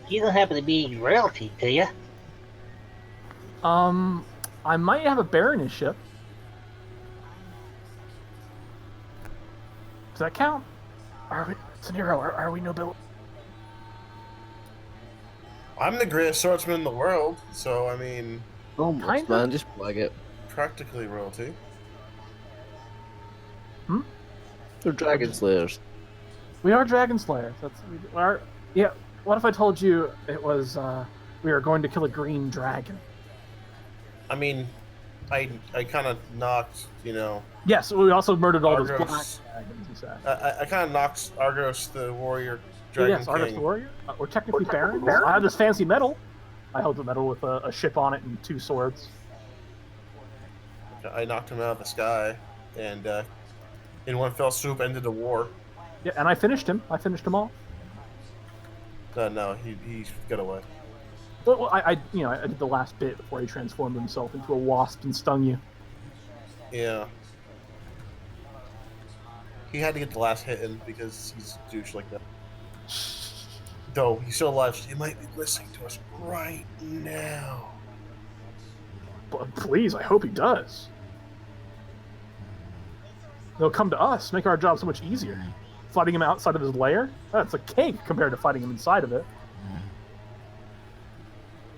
You don't happen to be royalty, do you? I might have a baronetship. Does that count? Are we, Saniro, are we nobility? I'm the greatest swordsman in the world, so I mean, Almost, man. Just flag it. practically royalty. They're dragon slayers. We are dragon slayers. Yeah. What if I told you it was we are going to kill a green dragon? I mean, I kind of knocked, Yes, we also murdered all those Argos. black dragons. You said. I kind of knocked Argos the warrior dragon Yes, Argos king. the warrior. We're technically barons. I have this fancy medal. I held the medal with a ship on it and 2 swords. I knocked him out of the sky, and in one fell swoop ended the war. Yeah, and I finished him. I finished them all. No, he got away. Well, I did the last bit before he transformed himself into a wasp and stung you. Yeah. He had to get the last hit in because he's a douche like that. Though he's still alive, so he might be listening to us right now. But please, I hope he does. They'll come to us, make our job so much easier. Fighting him outside of his lair? That's a cake compared to fighting him inside of it.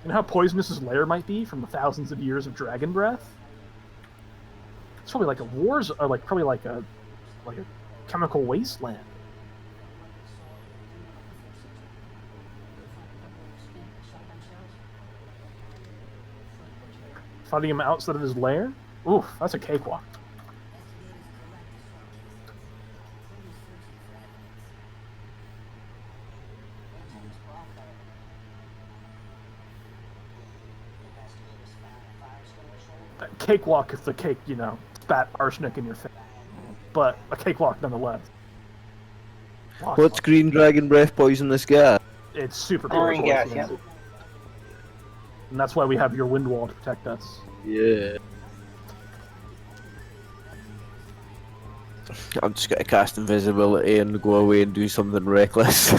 You know how poisonous his lair might be from the thousands of years of dragon breath? It's probably like a chemical wasteland. Fighting him outside of his lair? Oof, that's a cakewalk. cakewalk if the cake, spat arsenic in your face. But a cakewalk nonetheless. What's green dragon breath poisonous gas? It's super Chlorine gas, poisonous. yeah. And that's why we have your wind wall to protect us. Yeah. I'm just gonna cast invisibility and go away and do something reckless.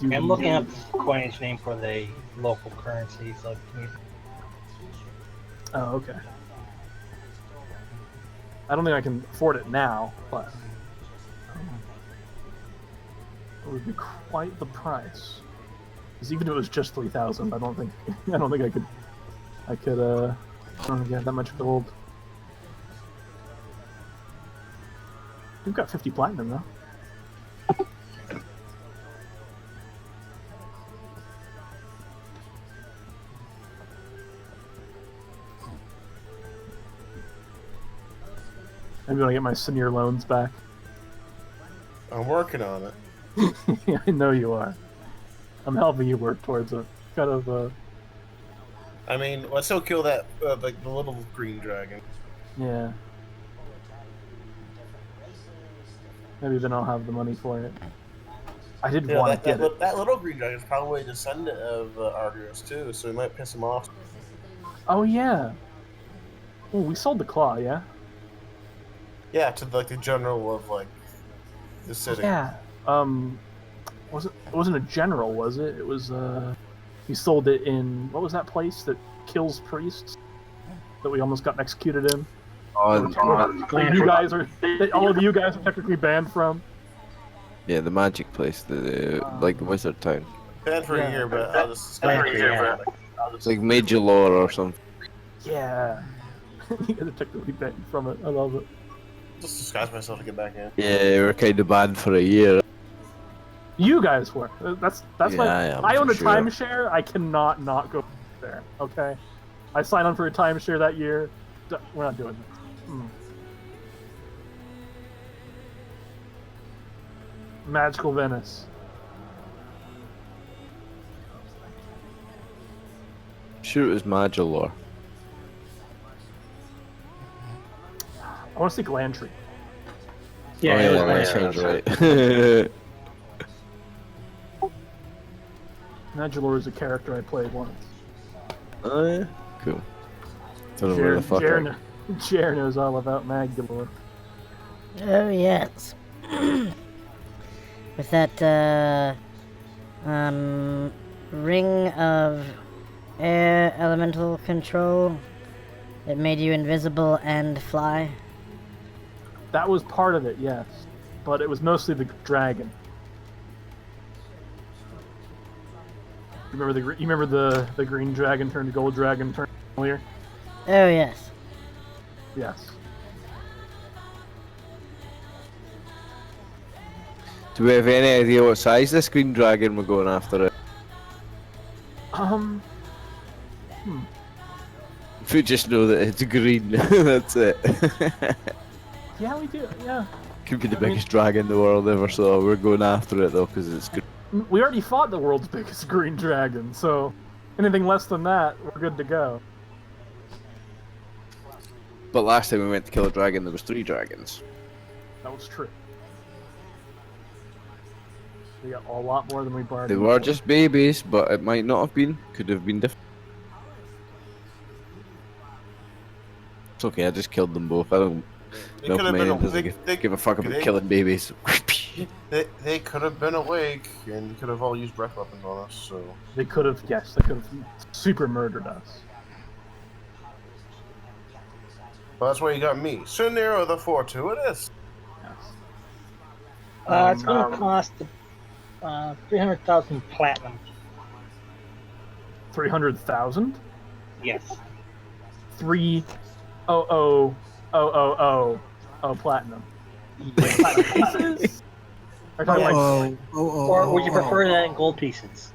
I'm looking up the coinage name for the local currencies. Like, Oh, okay. I don't think I can afford it now, but it would be quite the price. Because even if it was just 3,000, I don't think I could get that much gold. We've got 50 platinum though. I'm gonna get my senior loans back. I'm working on it. Yeah, I know you are. I'm helping you work towards it. Kind of, I mean, let's still kill that, like, the little green dragon. yeah. Maybe then I'll have the money for it. I did want to get it. That little green dragon is probably a descendant of Argyros, too, so we might piss him off. Oh, yeah. Oh, we sold the claw, yeah? Yeah, to, like, the general of, like, the city. Yeah. It wasn't a general, was it? It was, he sold it in, what was that place that kills priests? That we almost got executed in? You guys are, all of you guys are technically banned from? Yeah, the magic place, like the wizard town. Banned for a year, but I'll just... It's like Major Lore or something. Yeah. You guys are technically banned from it. I love it. Just disguise myself to get back in. Yeah, we're kind of banned for a year. You guys were. That's Yeah, I own a sure. timeshare. I cannot not go there. Okay, I signed on for a timeshare that year. We're not doing this. Magical Venice. Sure, it was Major Lore. I want to see Glantry. yeah, Oh, it was yeah, that nice. sounds right. Magilor is a character I played once. Oh yeah, cool. Don't know where the fuck. Jer knows all about Magilor. Oh yes. With that ring of air elemental control that made you invisible and fly. That was part of it, yes, but it was mostly the dragon. You remember the green dragon turned to gold dragon turned earlier? Oh yes. Yes. Do we have any idea what size this green dragon we're going after it? We just know that it's green. That's it. Yeah, we do. Yeah. Could be the biggest dragon the world ever saw. We're going after it though because it's green. We already fought the world's biggest green dragon, so anything less than that, we're good to go. But last time we went to kill a dragon, there was 3 dragons. That was true. We got a lot more than we bargained. They were for. just babies, but it might not have been. Could have been different. It's okay, I just killed them both. I don't know if my doesn't give a fuck about killing babies. They could have been awake and could have all used breath weapons on us, so... They could have, yes, they could have super murdered us. Well, that's why you got me. Sunero the Fortuitous. It's going to cost 300,000 platinum. 300,000? Yes. 3,000,000 platinum. Platinum pieces? Or talking Or would you prefer that in gold pieces?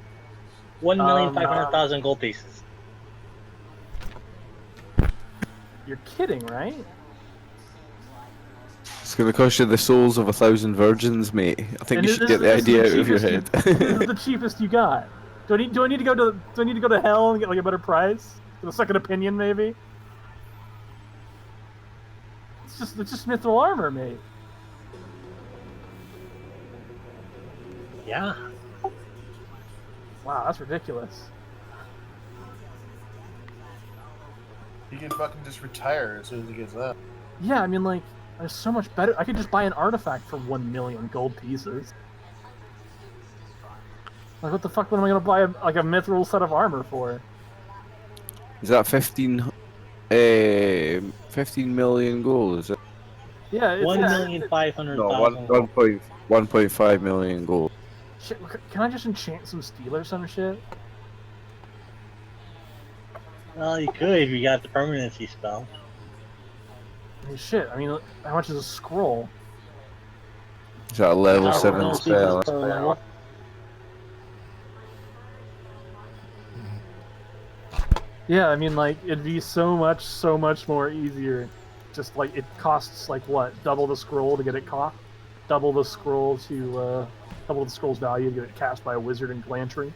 1,500,000 gold pieces. You're kidding, right? It's gonna cost you the souls of 1,000 virgins, mate. I think And you should get the idea out of your head. This is the cheapest you got. Do I need to go to hell and get like a better price? With a second opinion, maybe? It's just mithril armor, mate. Yeah. Wow, that's ridiculous. He can fucking just retire as soon as he gets that. Yeah, I mean, like, there's so much better. I could just buy an artifact for 1 million gold pieces. Like, what the fuck? What am I gonna buy like a mithril set of armor for? Is that 15 million gold? Is it? Yeah, it's 1,500,000. No, 1.5 million gold. Shit, can I just enchant some steel or some shit? Well, you could if you got the permanency spell. I mean, shit. I mean, how much is a scroll? Is that a level How 7 else you spell? just per level? Yeah, I mean, like, it'd be so much more easier. Just like it costs like what? Double the scroll to get it caught. Double the scroll to double the scroll's value to get it cast by a wizard in Glantry.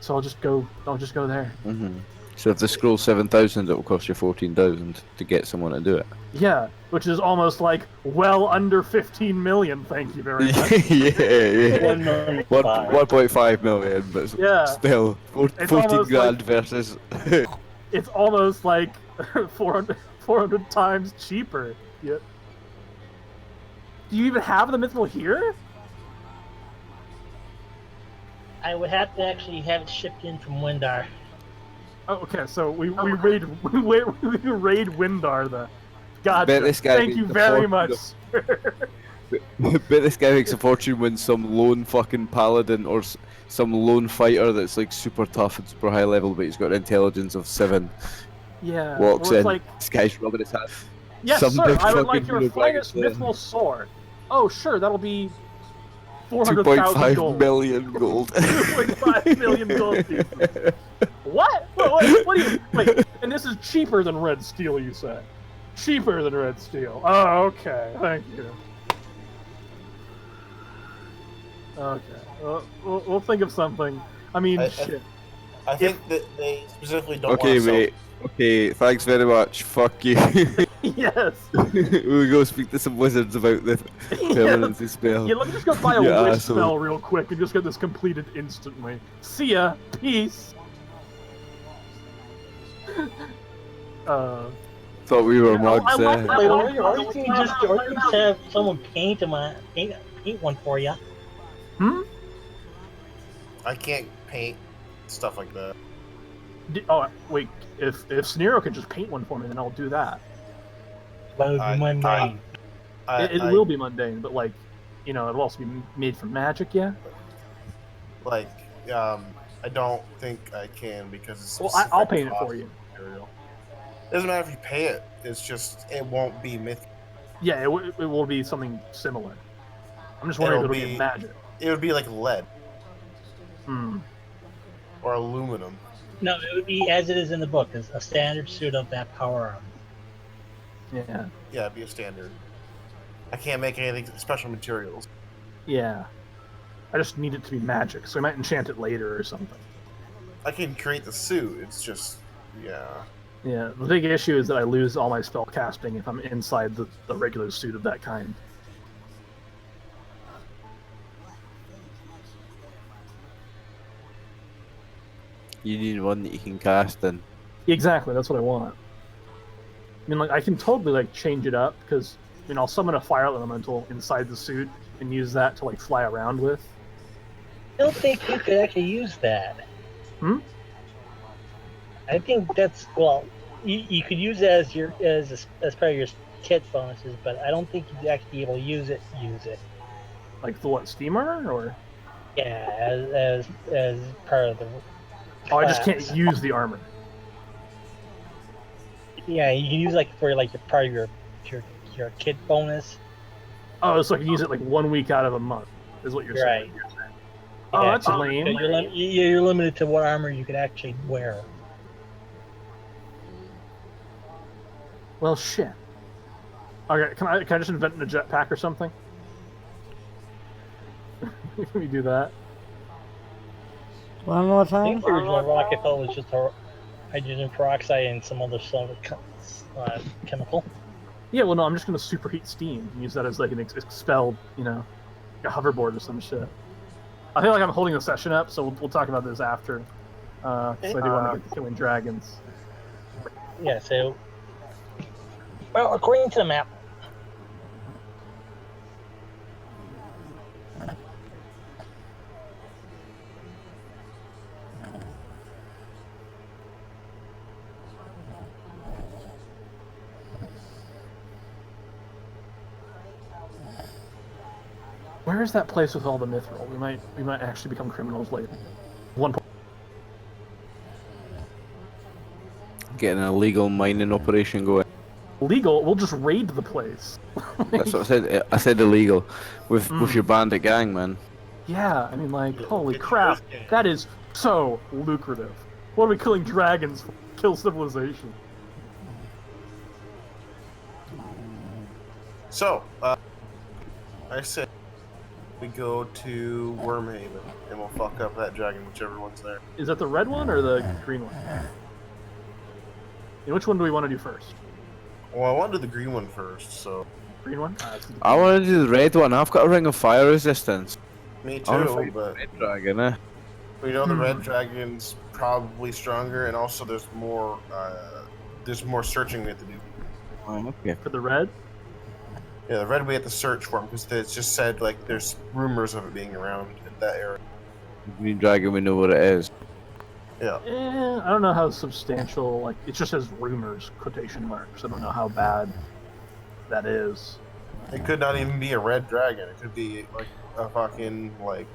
So I'll just go there. Mm-hmm. So if the scroll 7,000, it will cost you 14,000 to get someone to do it. Yeah, which is almost like well under 15 million. Thank you very much. yeah. 1.5 million, but Yeah. still, 14 almost grand like- versus. It's almost like 400 times cheaper. Yeah. Do you even have the mithril here? I would have to actually have it shipped in from Windar. Oh, okay. So we raid Windar the. Gotcha. Bet this guy Thank makes you a very fortune much. Bet this guy makes a fortune when some lone fucking paladin or some lone fighter that's like super tough and super high level, but he's got an intelligence of 7. Yeah. Walks well, it's in, like, this guy's rubbing his hand. yes, some sir. big I would fucking like your blue finest dragon there. mithril sword. Oh, sure. That'll be 400,000 2.5 gold. million gold. 2.5 million gold pieces. What? What do you? Wait, and this is cheaper than red steel, you say? Cheaper than red steel. Oh, okay. Thank you. Okay. We'll think of something. I mean, shit. I think that they specifically don't Okay, want to mate. Okay, thanks very much. Fuck you. Yes. We'll go speak to some wizards about the permanency spell. Yeah, let me just go buy a You wish asshole. spell real quick and just get this completed instantly. See ya. Peace. Thought we were I mugs love there. Wait, or you can just have someone paint one for you. I can't paint stuff like that. Oh, wait. If Snero can just paint one for me, then I'll do that. But it would be mundane. It will be mundane, but like, you know, it'll also be made from magic, yeah? Like, I don't think I can because it's. Well, I'll paint it for you. Material. It doesn't matter if you pay it. It's just it won't be myth. Yeah, it will be something similar. I'm just wondering if it'll be magic. It would be like lead Hmm. or aluminum. No, it would be as it is in the book, as a standard suit of that power armor. Yeah. Yeah, it'd be a standard. I can't make anything special materials. Yeah. I just need it to be magic, so I might enchant it later or something. I can create the suit. It's just, yeah. Yeah, the big issue is that I lose all my spell casting if I'm inside the regular suit of that kind. You need one that you can cast in. Exactly, that's what I want. I mean, like, I can totally, like, change it up, because, you know, I'll summon a fire elemental inside the suit and use that to, like, fly around with. I don't think you could actually use that. I think that's, well, you could use it as your as part of your kit bonuses, but I don't think you'd actually be able to use it. Like the what, steam armor, or? Yeah, as part of the. Oh, I just class. can't use the armor. Yeah, you can use like for like the part of your kit bonus. Oh, so I can use it like 1 week out of a month, is what you're Right. saying. Oh, Yeah, that's so lame. You're limited to what armor you could actually wear. Well, shit. Okay, can I just invent a jetpack or something? Can we do that? One more I think time. the original rocket fell was just hydrogen peroxide and some other chemical. Yeah, well, no, I'm just gonna superheat steam and use that as like an expelled, you know, a hoverboard or some shit. I feel like I'm holding the session up, so we'll talk about this after. So I do want to get to killing dragons. Yeah, so... Well, according to the map... Where is that place with all the mithril? We might actually become criminals later. One point. Getting an illegal mining operation going. Legal? We'll just raid the place. That's what I said. I said illegal. With your bandit gang, man. Yeah, I mean, like, holy crap, that is so lucrative. What are we killing dragons for? Kill civilization. So, I said we go to Wormhaven and we'll fuck up that dragon, whichever one's there. Is that the red one or the green one? And which one do we want to do first? Well, I want to do the green one first, so... Green one? I want to do the red one. I've got a ring of fire resistance. Me I wanna too, fight but... the red dragon, eh? We know the red dragon's probably stronger, and also there's more searching we have to do. Oh, okay. For the red? Yeah, the red we have to search for him, because it's just said, like, there's rumors of it being around in that area. The green dragon, we know what it is. Yeah. I don't know how substantial, like, it just says rumors, quotation marks. I don't know how bad that is. It could not even be a red dragon. It could be, like, a fucking, like,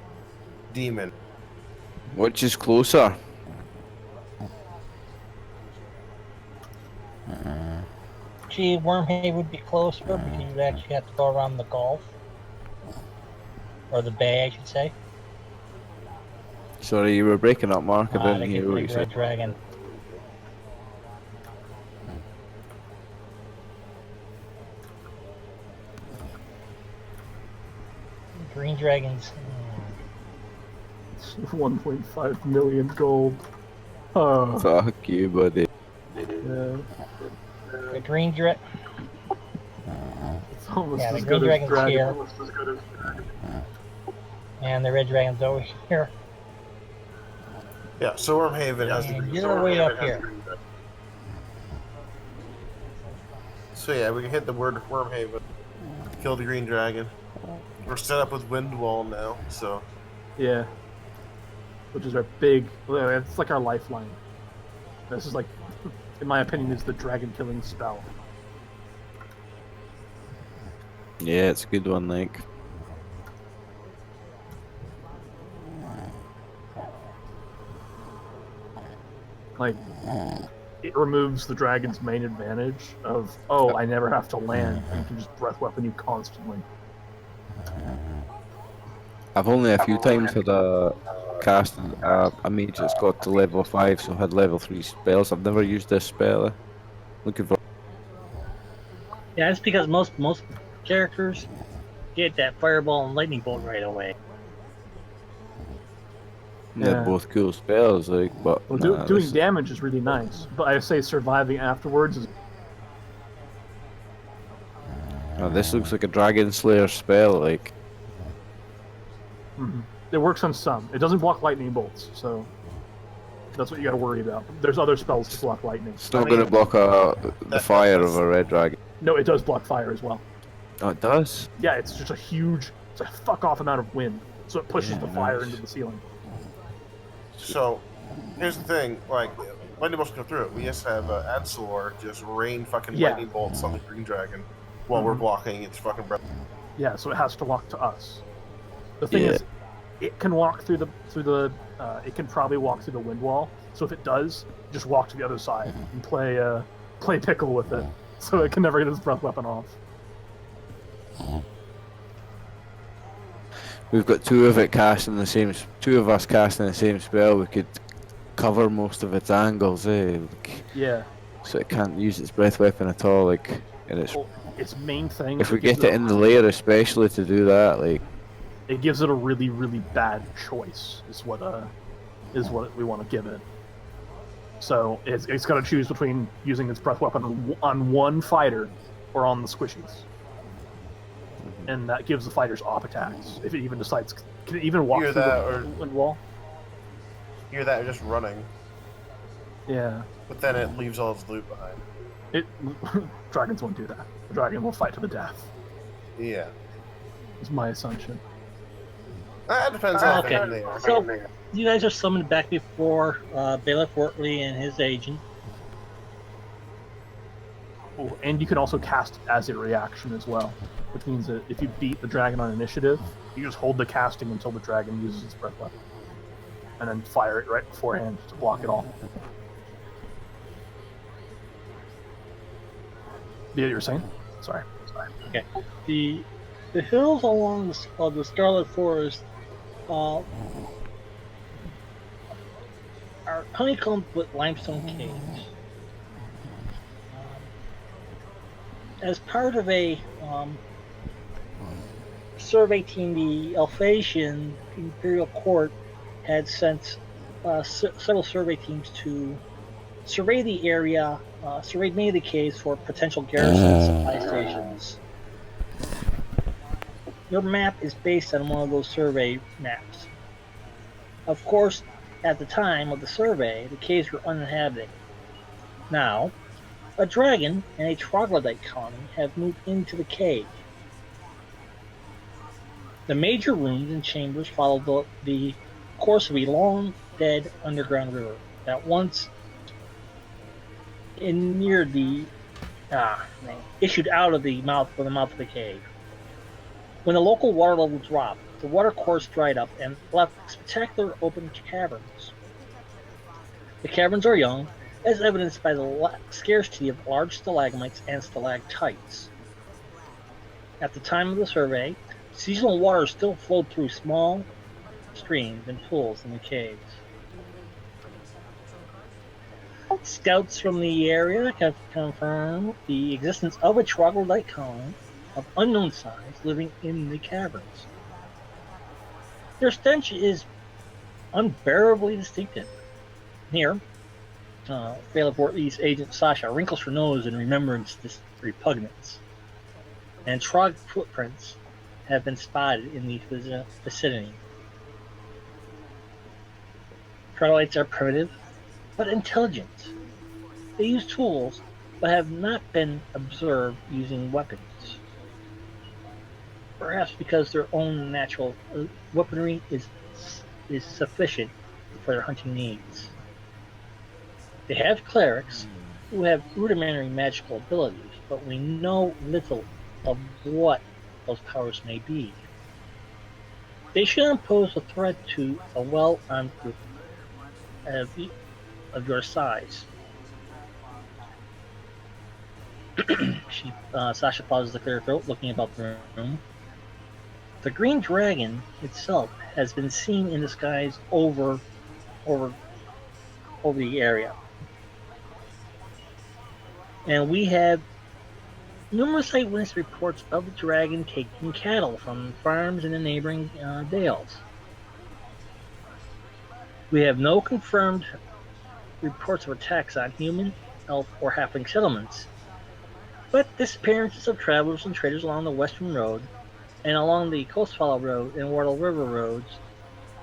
demon. Which is closer? Gee, Wormhaven would be closer, because you'd actually have to go around the Gulf. Or the Bay, I should say. Sorry, you were breaking up, Mark. I didn't hear what you Red said. Dragon. Green Dragons. 1.5 million gold. Oh. Fuck you, buddy. Yeah. The Green Dragon. It's almost Yeah, the as Green good as Dragon's dragon. here. Almost as good as dragon. And the Red Dragon's over here. Yeah, so Wormhaven has the green You're way up here. So yeah, we can hit the word Wormhaven. Kill the green dragon. We're set up with Windwall now, so... Yeah. Which is our big... It's like our lifeline. This is like, in my opinion, is the dragon killing spell. Yeah, it's a good one, like. Like, it removes the dragon's main advantage of, oh, I never have to land. You can just breath weapon you constantly. I've only a few times had a cast a mage that's got to level 5, so I had level 3 spells. I've never used this spell. Looking for. Yeah, it's because most characters get that fireball and lightning bolt right away. They're both cool spells, like, but Well, nah, doing this- damage is really nice, but I say surviving afterwards is... this looks like a Dragon Slayer spell, like. It works on some. It doesn't block lightning bolts, so that's what you gotta worry about. There's other spells to block lightning. It's not going to block the fire of a red dragon. No, it does block fire as well. Oh, it does? Yeah, it's just it's a fuck off amount of wind, so it pushes the fire nice. into the ceiling. So, here's the thing, like, lightning bolts go through it. We just have Anselor just rain fucking lightning bolts on the green dragon while we're blocking its fucking breath. Yeah, so it has to walk to us. The thing is, it can walk through it can probably walk through the wind wall. So if it does, just walk to the other side and play pickle with it, so it can never get its breath weapon off. We've got two of us casting the same spell. We could cover most of its angles, eh? Like, Yeah. so it can't use its breath weapon at all, like, and it's. Well, its main thing. If we get it in the layer, especially to do that, like. It gives it a really, really bad choice. Is what is what we want to give it. So it's got to choose between using its breath weapon on one fighter or on the squishies. And that gives the fighters op attacks. If it even decides, can it even walk Either through that the wall? Either that or just running. Yeah. But then it leaves all its loot behind. Dragons won't do that. The dragon will fight to the death. Yeah. Is my assumption. That depends on Okay. they are. So you guys are summoned back before Bailiff Wortley and his agent. Oh, and you can also cast it as a reaction as well, which means that if you beat the dragon on initiative, you just hold the casting until the dragon uses its breath weapon, and then fire it right beforehand to block it all. Yeah, you were saying? Sorry. Okay. The hills along the Scarlet Forest are honeycombed with limestone caves. As part of a survey team, the Alphasian Imperial Court had sent several survey teams to survey the area, survey many of the caves for potential garrison supply stations. Your map is based on one of those survey maps. Of course, at the time of the survey, the caves were uninhabited. Now, a dragon and a troglodyte colony have moved into the cave. The major rooms and chambers follow the course of a long, dead underground river that once issued out of the mouth of the cave. When the local water level dropped, the water course dried up and left spectacular open caverns. The caverns are young, as evidenced by the scarcity of large stalagmites and stalactites. At the time of the survey, seasonal waters still flowed through small streams and pools in the caves. Scouts from the area have confirmed the existence of a troglodyte colony of unknown size living in the caverns. Their stench is unbearably distinctive. Here, Bailiff Wortley's agent Sasha wrinkles her nose in remembrance this repugnance. And trog footprints have been spotted in the vicinity. Troglodytes are primitive, but intelligent. They use tools, but have not been observed using weapons. Perhaps because their own natural weaponry is sufficient for their hunting needs. They have clerics who have rudimentary magical abilities, but we know little of what those powers may be. They should pose a threat to a well-armed group of your size. Sasha pauses to clear her throat, looking about the room. The green dragon itself has been seen in the skies over the area. And we have numerous eyewitness reports of the dragon taking cattle from farms in the neighboring dales. We have no confirmed reports of attacks on human, elf, or halfling settlements, but disappearances of travelers and traders along the Western Road and along the Coastfall Road and Wardle River roads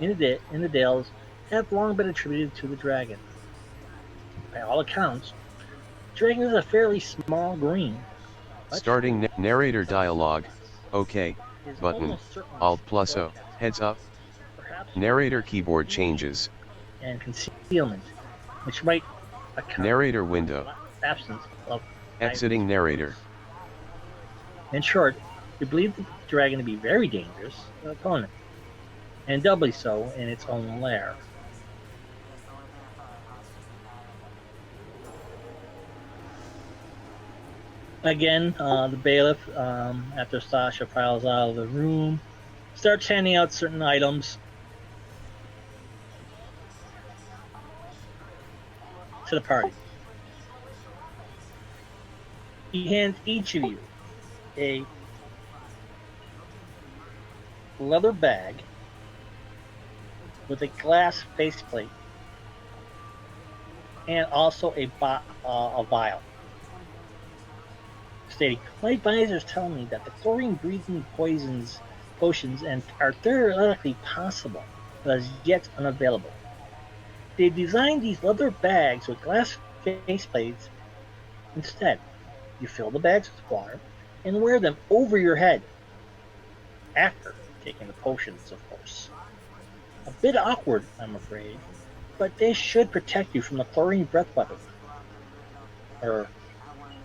in the Dales have long been attributed to the dragon. By all accounts, the dragon is a fairly small green. Starting narrator dialogue. OK. Button. Alt plus O. Heads up. Narrator keyboard changes. And concealment, which might account narrator window. For absence of exiting narrator. In short, we believe the dragon to be very dangerous opponent, and doubly so in its own lair. Again, the bailiff, after Sasha files out of the room, starts handing out certain items to the party. He hands each of you a leather bag with a glass faceplate and also a vial, stating, "My advisors tell me that the chlorine-breathing potions are theoretically possible, but as yet unavailable. They designed these leather bags with glass faceplates instead. You fill the bags with water and wear them over your head. After taking the potions, of course. A bit awkward, I'm afraid, but they should protect you from the chlorine breath weapon. Or,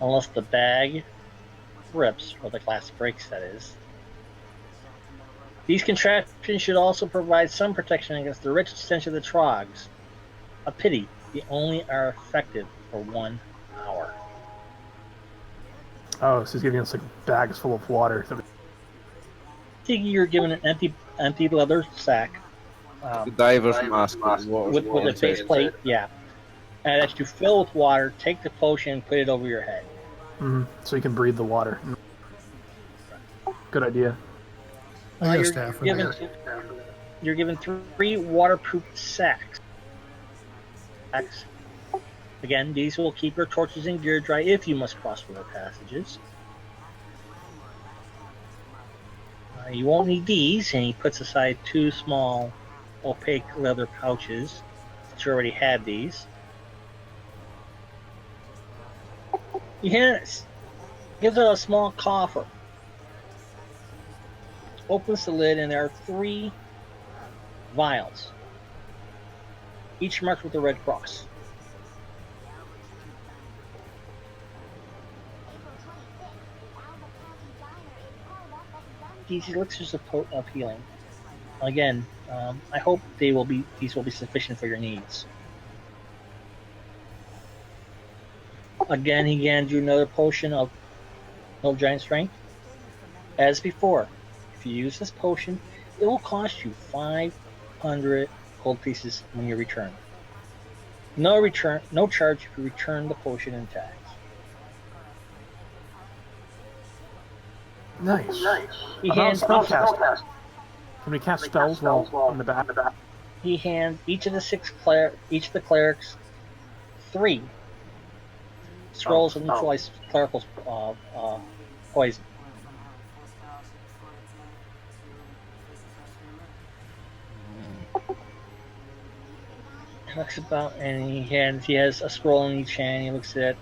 unless the bag rips, or the glass breaks, that is. These contraptions should also provide some protection against the rich stench of the trogs. A pity, they only are effective for 1 hour." Oh, so he's giving us like bags full of water. You're given an empty leather sack. The diver's mask with a faceplate, yeah. And that you fill with water, take the potion, and put it over your head. So you can breathe the water. Good idea. I got staff for that. You're given 3 waterproof sacks. Again, these will keep your torches and gear dry if you must cross river passages. You won't need these, and he puts aside 2 small opaque leather pouches. But you already had these. He gives out a small coffer. Opens the lid, and there are 3 vials, each marked with a red cross. These elixirs of healing. Again, I hope these will be sufficient for your needs. Again, he hands you another potion of giant strength. As before, if you use this potion, it will cost you 500 gold pieces when you return. No charge if you return the potion intact. Nice. He hands spellcast. Can we cast spells while on the back? He hands each of the clerics 3 scrolls of neutralize clerical poison. He looks about, and he has a scroll in each hand. He looks at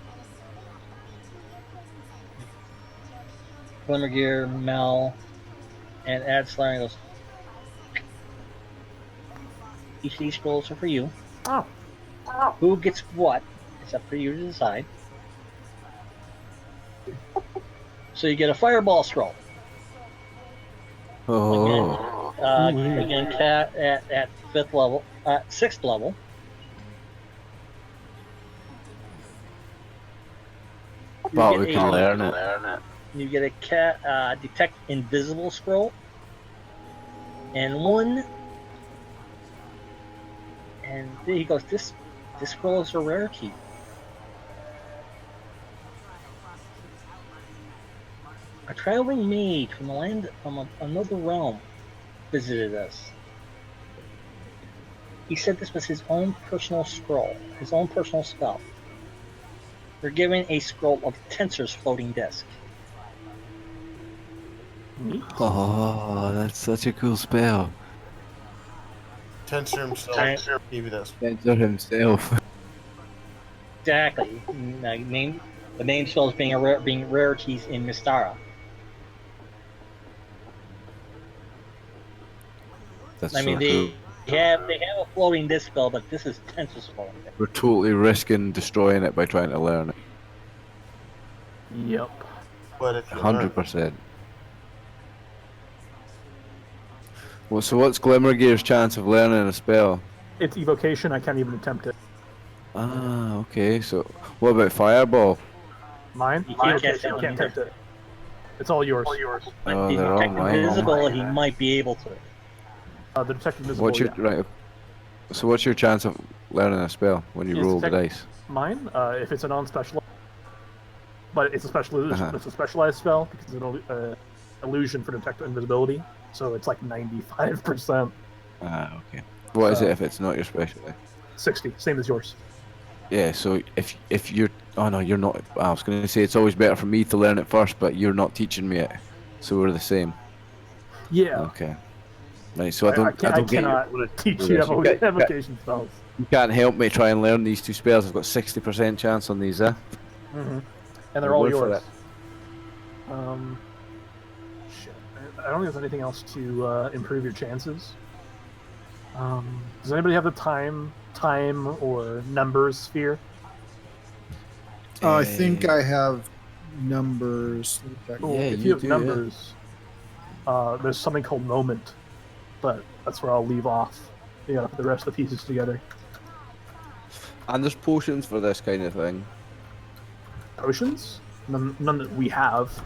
Glimmergear, Mel, and Adslayer, and goes, "Each of these scrolls are for you. Oh. Who gets what? It's up for you to decide. So you get a fireball scroll. Oh. Again, cat at 5th level, 6th level. But we can learn it. You get a detect invisible scroll, and 1. And he goes, this scroll is a rarity. A traveling mage from another realm visited us. He said this was his own personal scroll, his own personal spell. You're given a scroll of Tensor's floating disc. Oh, that's such a cool spell. Tensor himself gave you that. Tensor himself. Exactly. The name spells being rarities in Mystara. That's I mean, so they have a floating disc spell, but this is Tensor's floating disc. We're totally risking destroying it by trying to learn it. Yep. But if you 100%. Well, so what's Glimmergear's chance of learning a spell? It's evocation. I can't even attempt it. Ah, okay. So, what about Fireball? Mine? You can't Can't attempt it. It's all yours. Oh, The they're all detect mine. invisible, he might be able to. The detect invisible. What's your right? So, what's your chance of learning a spell when you Is roll the detect- dice? Mine, if it's a non-specialized, but it's a specialized spell because it's an illusion for detect invisibility. So it's like 95%. Ah, okay. What is it if it's not your specialty? 60, same as yours. Yeah, so if you're, oh no, you're not. I was going to say it's always better for me to learn it first, but you're not teaching me it, so we're the same. Yeah. Okay. Right, so I don't I get your cannot bonus teach for you this. evocation spells. You can't help me try and learn these two spells. I've got 60% chance on these, And they're We're all going for yours. it. Shit. I don't think there's anything else to improve your chances. Does anybody have the time or numbers sphere? I think I have numbers. Cool. Yeah, If you you have do, yeah. numbers, there's something called moment, but that's where I'll leave off. You gotta put the rest of the pieces together. And there's potions for this kind of thing. Potions? None that we have.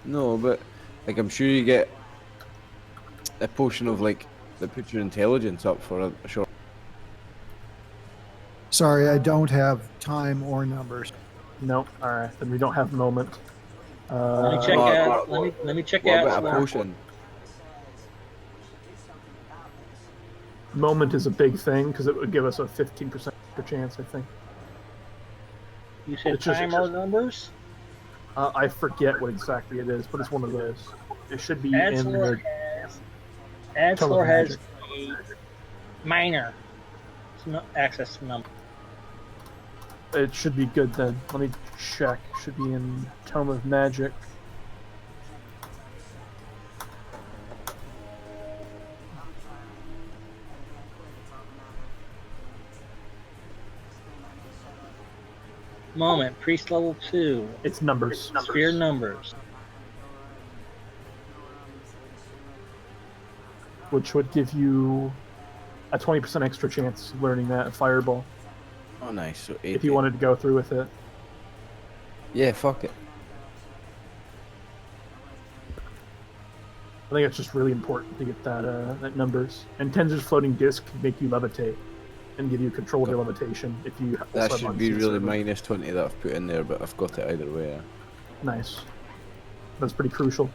No, but like I'm sure you get a potion of like that puts your intelligence up for a short. Sorry, I don't have time or numbers. No. All right, then we don't have moment. Let me check out. Let me check What out. about a potion? Moment is a big thing because it would give us a 15% chance, I think. You said It's just- time or numbers? I forget what exactly it is, but it's one of those. It should be in the Adslor has Magic. a minor access to number. It should be good then. Let me check. Should be in Tome of Magic. Moment, priest level 2. It's numbers. Sphere numbers. Which would give you a 20% extra chance of learning that Fireball Oh, nice. So 80. if you wanted to go through with it. Yeah, fuck it. I think it's just really important to get that numbers. And Tensor's floating disc can make you levitate and give you control of your levitation if you also That have should be unseen really servant. minus 20 that I've put in there, but I've got it either way. Yeah. Nice. That's pretty crucial.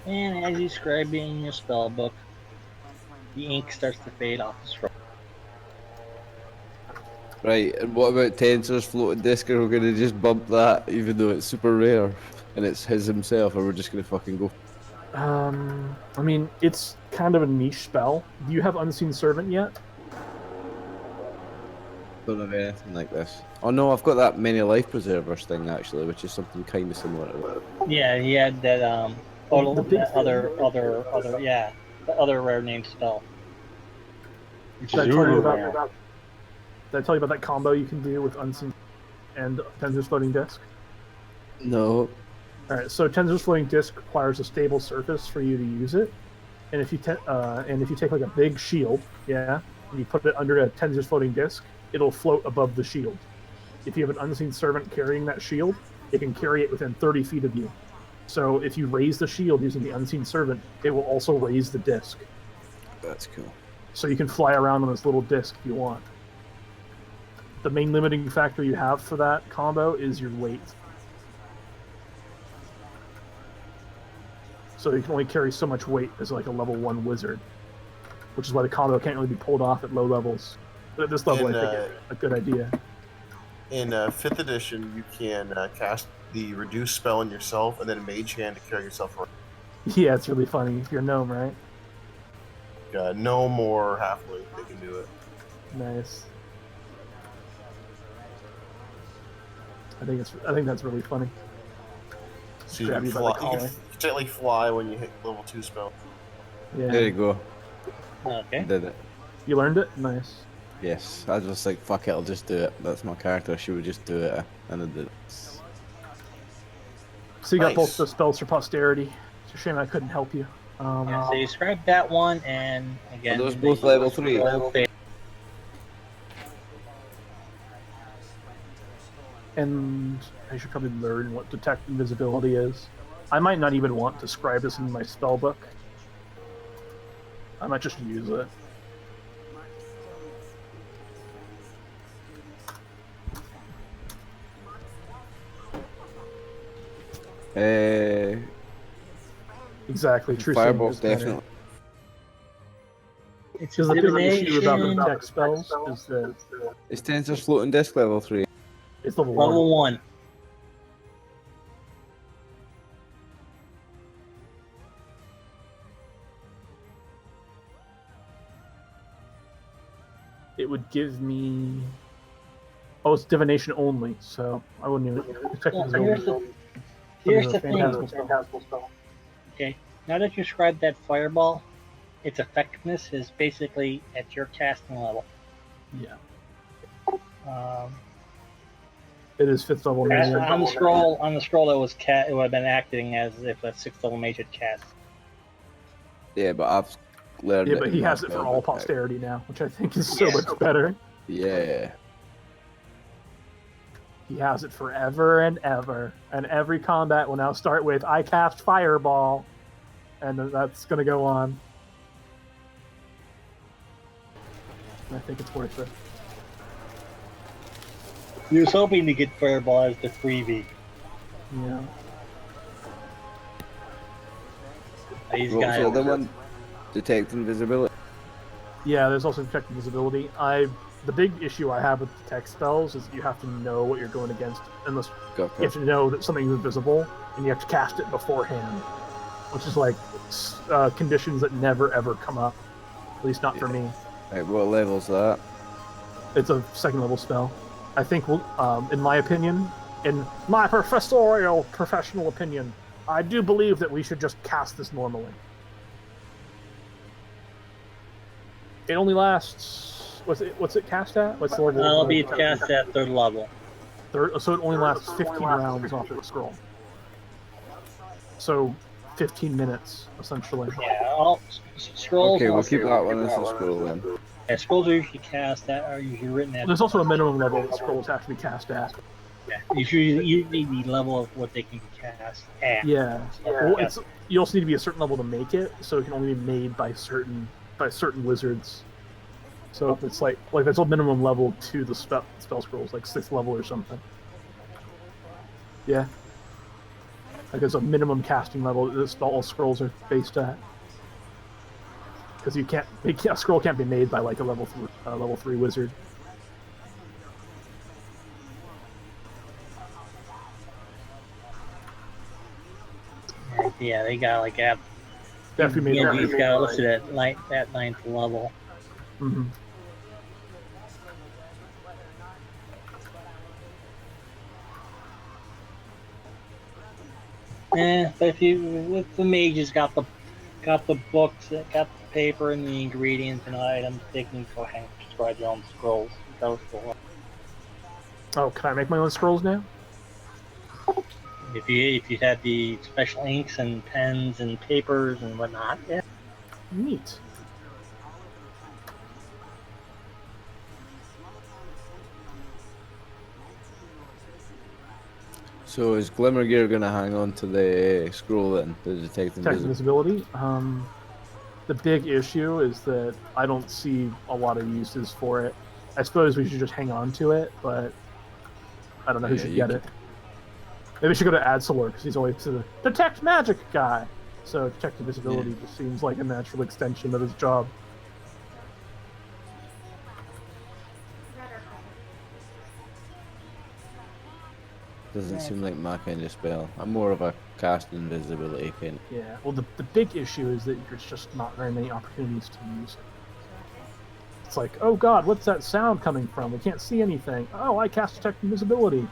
And as you scribe in your spell book, the ink starts to fade off the scroll. Right, and what about Tensor's floating disc? Are we going to just bump that, even though it's super rare, and it's his himself, or we're just going to fucking go? I mean, it's kind of a niche spell. Do you have Unseen Servant yet? Don't have anything like this. Oh no, I've got that many life preservers thing actually, which is something kind of similar to that. Yeah, he had that The big that the other rare name spell. Which Did I is tell you super rare. about? Did I tell you about that combo you can do with Unseen and Tensor's floating disc? No. All right, so Tensor's floating disc requires a stable surface for you to use it, and if you take like a big shield, yeah, and you put it under a Tensor's floating disc, it'll float above the shield. If you have an Unseen Servant carrying that shield, it can carry it within 30 feet of you. So if you raise the shield using the Unseen Servant, it will also raise the disc. That's cool. So you can fly around on this little disc if you want. The main limiting factor you have for that combo is your weight. So you can only carry so much weight as like a level 1 wizard, which is why the combo can't really be pulled off at low levels. But at this level, I think it's a good idea. In 5th edition, you can cast the reduce spell on yourself and then mage hand to carry yourself around. Yeah, it's really funny if you're a gnome, right? No more halfway, they can do it. Nice. I think that's really funny. So you Grab can, you by the fly, you collar. can gently fly when you hit level 2 spell. Yeah. There you go. Okay. Did it. You learned it? Nice. Yes, I was just like, fuck it, I'll just do it. That's my character, she would just do it, and I did it. So you got Nice. both the spells for posterity. It's a shame I couldn't help you. Yeah, so you scribe that one, and again, Are those both level 3? And I should probably learn what detect invisibility is. I might not even want to scribe this in my spell book. I might just use it. Exactly. True Fireball's seeing is better. definitely. It's Because the big issue about the divination. tech spells is that Is Tensor's floating disc level 3? it's level 1. Level 1. It would give me. Oh, it's divination only, so I wouldn't even expect Well, it. here's the thing. Okay, now that you described that fireball, its effectiveness is basically at your casting level. Yeah. Um, It is 5th level. on the scroll, it was it would have been acting as if a 6th level mage had cast. Yeah, but I've learned. Yeah, but in he my has it for spell all book now. posterity now, which I think is so much better. Yeah. He has it forever and ever, and every combat will now start with "I cast Fireball," and that's gonna go on. I think it's worth it. He was hoping to get fireball as the freebie. Yeah. These What's guys. the other one? Detect invisibility. Yeah, there's also detect invisibility. The big issue I have with the tech spells is you have to know what you're going against, unless you have to know that something's invisible, and you have to cast it beforehand, which is like conditions that never ever come up, at least not for me. Right, what level's that? It's a 2nd level spell. I think, in my opinion, in my professional opinion, I do believe that we should just cast this normally. It only lasts. What's it cast at? What's the level? It'll be cast at 3rd level. So it only lasts 15 rounds off the scroll. So 15 minutes, essentially. Yeah, all scrolls. Okay, we'll keep that one as a scroll then. Yeah, scrolls are usually cast at, are usually written at. There's also a minimum level that scrolls have to be cast at. Yeah, usually the level of what they can cast at. Yeah. Well, you also need to be a certain level to make it, so it can only be made by certain wizards. So if it's like there's a minimum level to the spell scrolls, like 6th level or something. Yeah. Like there's a minimum casting level that the spell scrolls are based at. Because a scroll can't be made by like a level 3 wizard. Yeah, they got like at. He's got listed at 9th level. Mm-hmm. But if the mages got the books, got the paper and the ingredients and items, they can go ahead and describe their own scrolls. Oh, can I make my own scrolls now? If you had the special inks and pens and papers and whatnot, yeah. Neat. So is Glimmergear gonna hang on to the scroll then? The detect invisibility? The big issue is that I don't see a lot of uses for it. I suppose we should just hang on to it, but I don't know who should get it. Maybe we should go to Adsalor, because he's always the detect magic guy. So detect invisibility just seems like a natural extension of his job. Doesn't seem like my kind of spell. I'm more of a cast invisibility kind. Yeah, well the big issue is that there's just not very many opportunities to use it. It's like, oh god, what's that sound coming from? We can't see anything. Oh, I cast detect invisibility.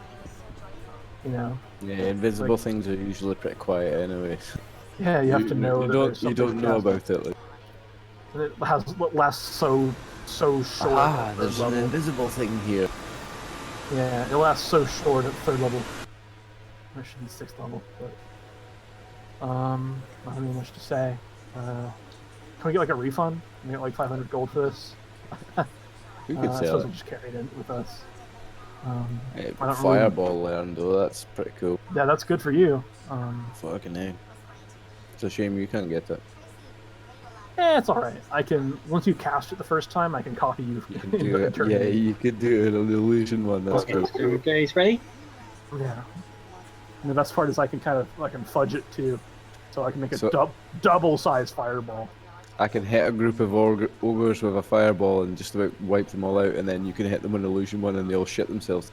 You know? Yeah, invisible things are usually pretty quiet anyways. Yeah, you have to know that you don't know about it. Like. And it lasts so short. Ah, there's an invisible thing here. Yeah, it lasts so short at 3rd level. Or should be 6th level, but not really much to say. Can we get like a refund? Can we get like 500 gold for this? We could I sell suppose it. we'll just carry it in with us. Hey, I don't Fireball learned though, that's pretty cool. Yeah, that's good for you. Fucking hell. It's a shame you can't get it. It's alright. I can, once you cast it the first time, I can copy you. You can do it. Yeah, you could do it on the illusion one, that's cool. So you guys ready? Yeah. And the best part is I can fudge it too. So I can make a So- double-sized fireball. I can hit a group of ogres with a fireball and just about wipe them all out, and then you can hit them with an illusion one and they'll shit themselves.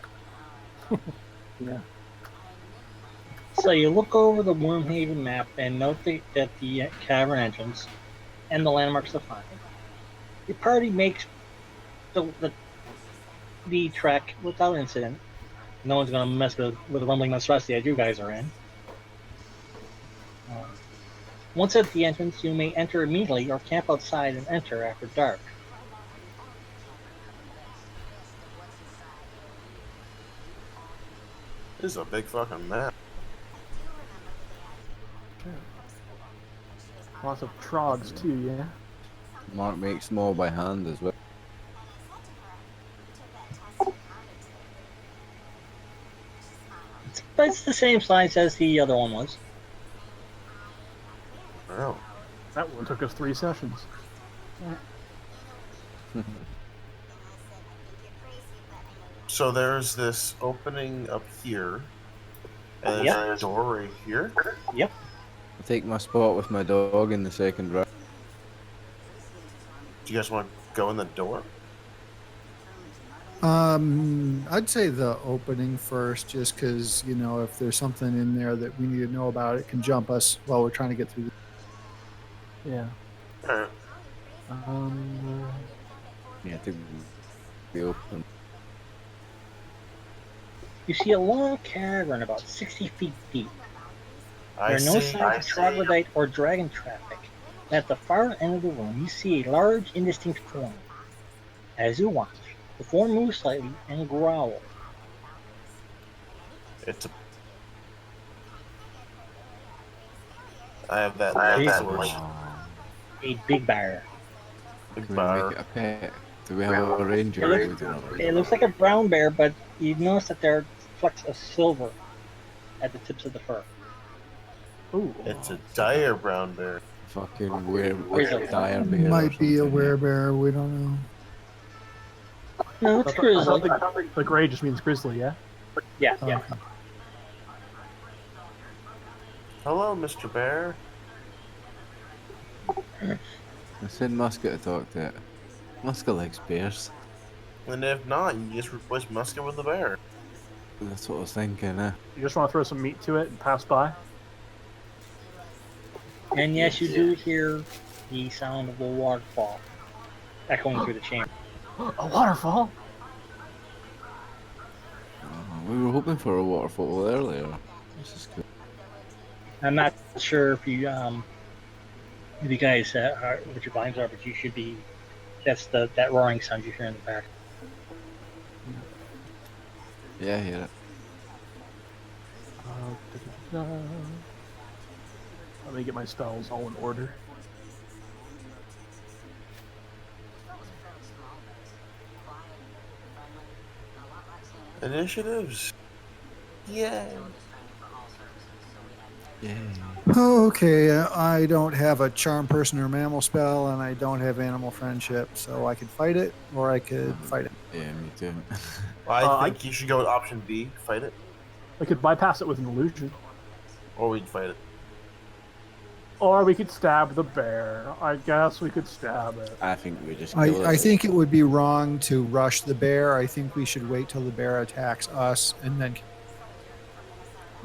Yeah. So you look over the Wormhaven map and note that the cavern entrance and the landmarks defined. Your party makes the trek without incident. No one's going to mess with the rumbling monstrosity that you guys are in. Once at the entrance, you may enter immediately or camp outside and enter after dark. This is a big fucking map. Lots of trogs too, yeah. Mark makes them all by hand as well. But it's the same size as the other one was. Wow. That one took us 3 sessions. So there's this opening up here, and there's a door right here. Yep. I'll take my spot with my dog in the second round. Do you guys want to go in the door? I'd say the opening first, just because, you know, if there's something in there that we need to know about, it can jump us while we're trying to get through. Yeah. Alright. Yeah, I think we open. You see a long cavern about 60 feet deep. There are no signs of troglodyte or dragon traffic. And at the far end of the room, you see a large, indistinct form. As you watch, the form moves slightly and growls. It's a. I have that language. A big bear. Big Can we bar. make it a pet? Do we have a ranger? We do not. It looks like a brown bear, but you notice that there are flecks of silver at the tips of the fur. Ooh. It's a dire brown bear. Fucking Grizzly. dire bear. Might be a werebear, we don't know. No, it's I grizzly. thought the gray just means grizzly, yeah? Yeah. Okay. Hello, Mr. Bear. I said Musket to talk to it. Musket likes bears. And if not, you just replace Musket with the bear. That's what I was thinking, eh? You just want to throw some meat to it and pass by? And yes, you do hear the sound of the waterfall echoing through the chamber. A waterfall? We were hoping for a waterfall earlier. This is good. I'm not sure if you guys are, what your volumes are, but you should be. That's that roaring sound you hear in the back. Yeah, I hear it. Let me get my spells all in order. Initiatives. Yay. Yeah. Okay, I don't have a charm person or mammal spell, and I don't have animal friendship, so I could fight it, or I could fight it. Yeah, me too. Well, I think you should go with option B, fight it. I could bypass it with an illusion. Or we'd fight it. Or we could stab the bear. I guess we could stab it. I think we just. kill I it. think it would be wrong to rush the bear. I think we should wait till the bear attacks us, and then.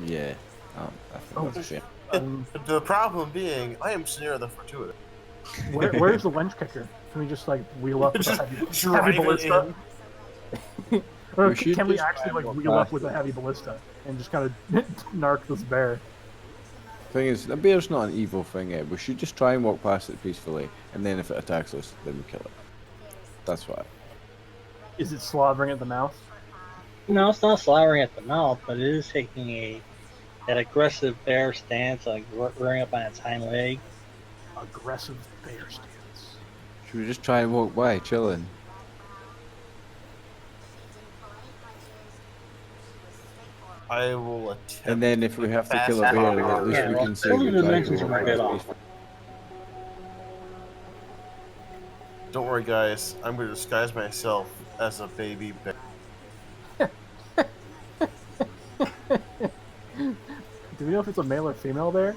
Yeah. I think that's fair. The problem being, I am Scenario the Fortuitous. Where's the wench kicker? Can we just like wheel up with a heavy Drive it ballista? Or We should can we just actually try like and wheel walk up with a past heavy ballista and just kind of narc this bear? Thing is, a bear's not an evil thing, eh? We should just try and walk past it peacefully, and then if it attacks us, then we kill it. That's why. Is it slobbering at the mouth? No, it's not slowering at the mouth, but it is taking that aggressive bear stance, like rearing up on its hind leg. Aggressive bear stance. Should we just try and walk by, chilling? I will attempt. And then if we have to kill a fast bear, forward. at least Yeah, we well, can say those are the goodbye. dimensions we're a bit off. Don't worry, guys. I'm going to disguise myself as a baby bear. Do we know if it's a male or female bear?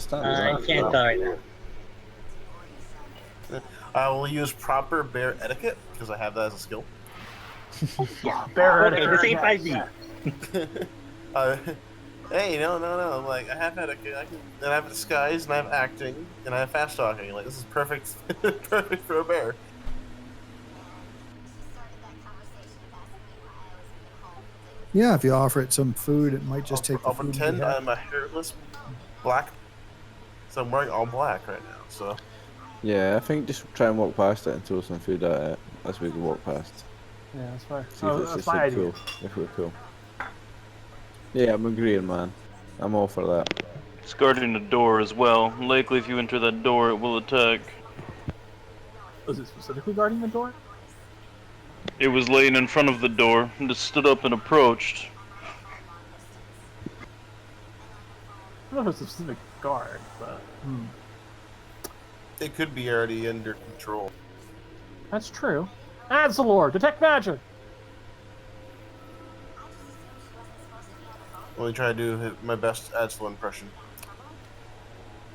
get started. I can't tell right now. I will use proper bear etiquette because I have that as a skill. Yeah, bear Okay, this ain't 5D. uh, hey, no. Like I have etiquette. And I have disguise, and I have acting, and I have fast talking. Like this is perfect, perfect for a bear. Yeah, if you offer it some food, it might just take the I'll food. pretend I'm a hairless black. So I'm wearing all black right now. So Yeah, I think just try and walk past it and throw some food at it as we can walk past. Yeah, that's fair. See if it's That's just my like idea. cool. If we're cool. Yeah, I'm agreeing, man. I'm all for that. It's guarding the door as well. Likely if you enter that door, it will attack. Was it specifically guarding the door? It was laying in front of the door and just stood up and approached. I don't know if it's a specific guard, but it could be already under control. that's true. Adzalor, detect magic. Let me try to do my best Adsel impression.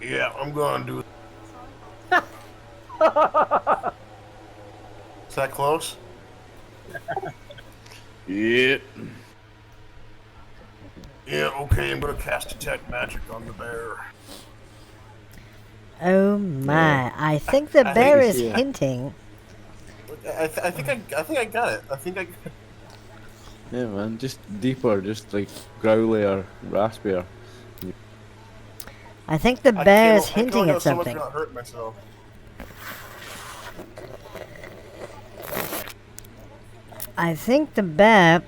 Yeah, I'm gonna do it. Is that close? Yeah. Yeah, okay, I'm gonna cast Detect Magic on the bear. Oh my! I think the bear is hinting. I think I got it. I think I. Yeah, man. Just deeper, just like growly or raspier. I think the bear is hinting at something. I can't hurt myself. I think the bear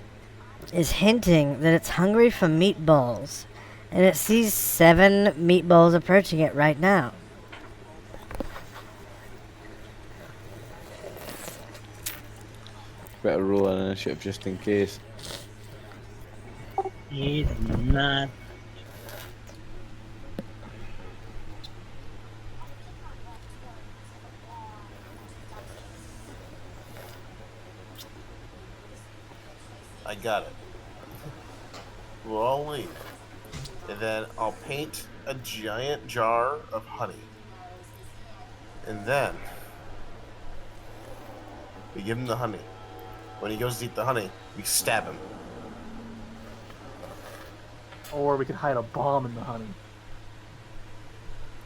is hinting that it's hungry for meatballs, and it sees 7 meatballs approaching it right now. Better roll an initiative just in case. He's not. I got it. We'll all leave. And then I'll paint a giant jar of honey. And then we give him the honey. When he goes to eat the honey, we stab him. Or we could hide a bomb in the honey.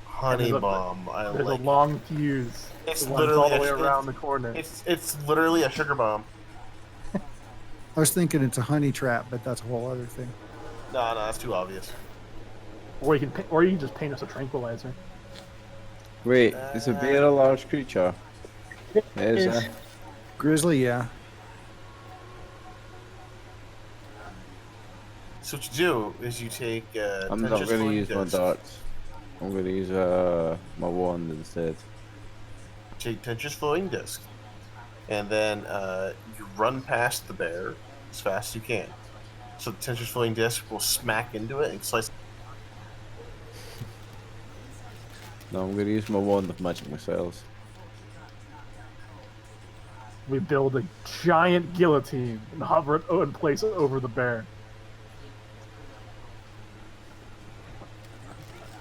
Honey bomb. There's a long fuse. It's It runs literally all the way around the corner. It's literally a sugar bomb. I was thinking it's a honey trap, but that's a whole other thing. No, that's too obvious. Or you can just paint us a tranquilizer. Wait, is a bear a large creature? It is. Grizzly, yeah. So what you do is you take. I'm not going to use my darts. I'm going to use my wand instead. Take Tension's Flowing Disc, and then you run past the bear as fast as you can. So the Tension's Flowing Disc will smack into it and slice. No, I'm going to use my wand of magic missiles. We build a giant guillotine and hover it in place over the bear.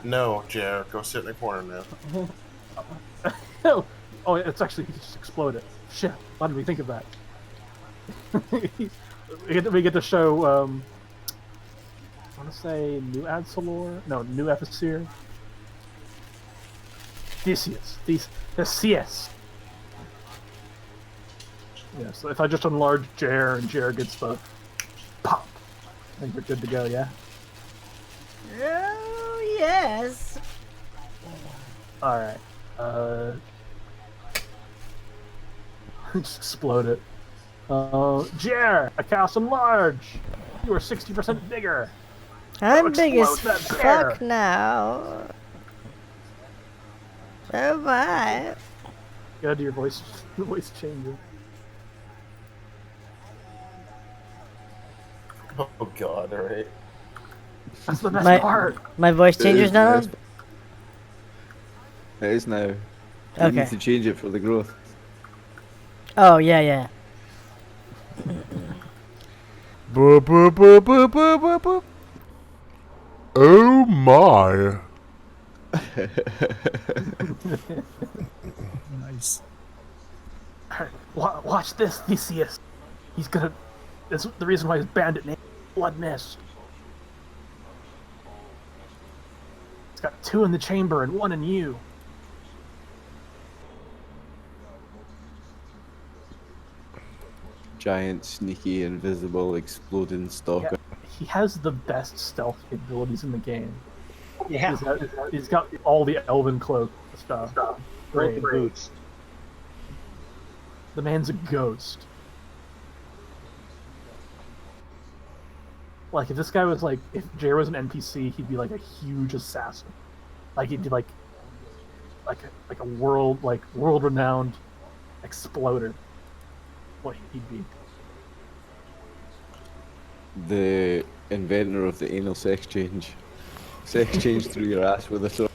No, JR, go sit in the corner now. Oh, it's actually just exploded. Shit, why did we think of that? we get to show, I want to say New Adsalor? No, New Epicere. Theseus. Theseus. Yeah, so if I just enlarge Jer and Jer gets the pop, I think we're good to go, yeah? Oh, yes. Alright. Just explode it. Jer, I cast enlarge. You are 60% bigger. I'm big as Explode that bear. fuck now. Oh my. Gotta do your voice changer. Oh god, alright. That's the best part. My voice changer's not on? It is now. You Okay. need to change it for the growth. Oh, yeah. Boop, boop, boop, boop, boop, boop, boop. Oh my. Nice. Watch this, Theseus. He's gonna. That's the reason why his bandit name is Blood Mist. He's got 2 in the chamber and 1 in you. Giant, sneaky, invisible, exploding stalker. Yeah, he has the best stealth capabilities in the game. Yeah. He's got all the elven cloak stuff. Great boots. The man's a ghost. Like, if this guy was like, if Jer was an NPC, he'd be like a huge assassin. Like, he'd be like a world-renowned exploder. What he'd be. The inventor of the anal sex change. Sex change through your ass with a sword.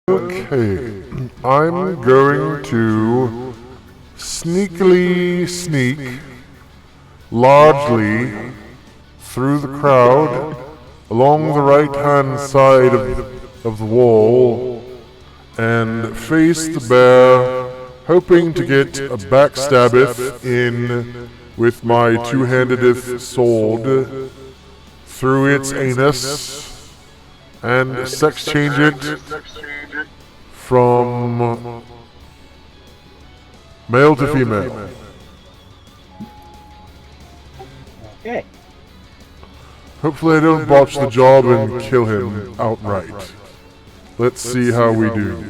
Okay, I'm going to sneakily sneak largely through the crowd along the right hand side of the wall and face the bear, hoping to get a backstabbeth in with my two-handedeth sword through its anus and sex change it from male to female. Okay. Hopefully I don't botch the job and kill him outright. Let's see how we do.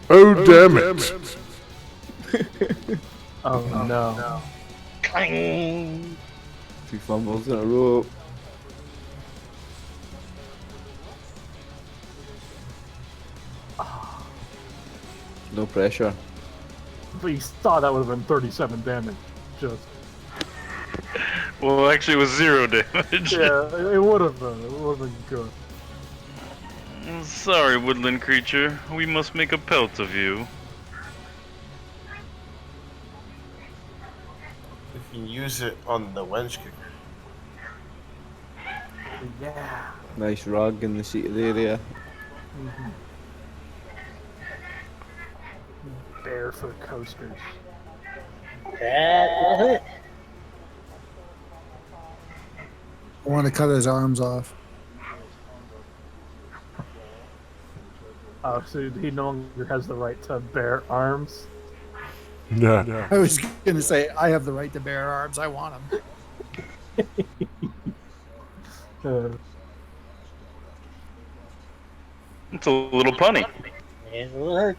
Oh damn it! Oh no. Clang. 2 fumbles in a row. No pressure. But you thought that would have been 37 damage. Just. Well, actually, it was 0 damage. Yeah, it would have been. It would have been good. Sorry, woodland creature. We must make a pelt of you. We can use it on the wench kicker. Yeah. Nice rug in the seated area. Barefoot coasters. That will hit. I want to cut his arms off. Oh, so he no longer has the right to bear arms. Yeah. I was going to say, I have the right to bear arms. I want them. It's a little punny. It will hurt.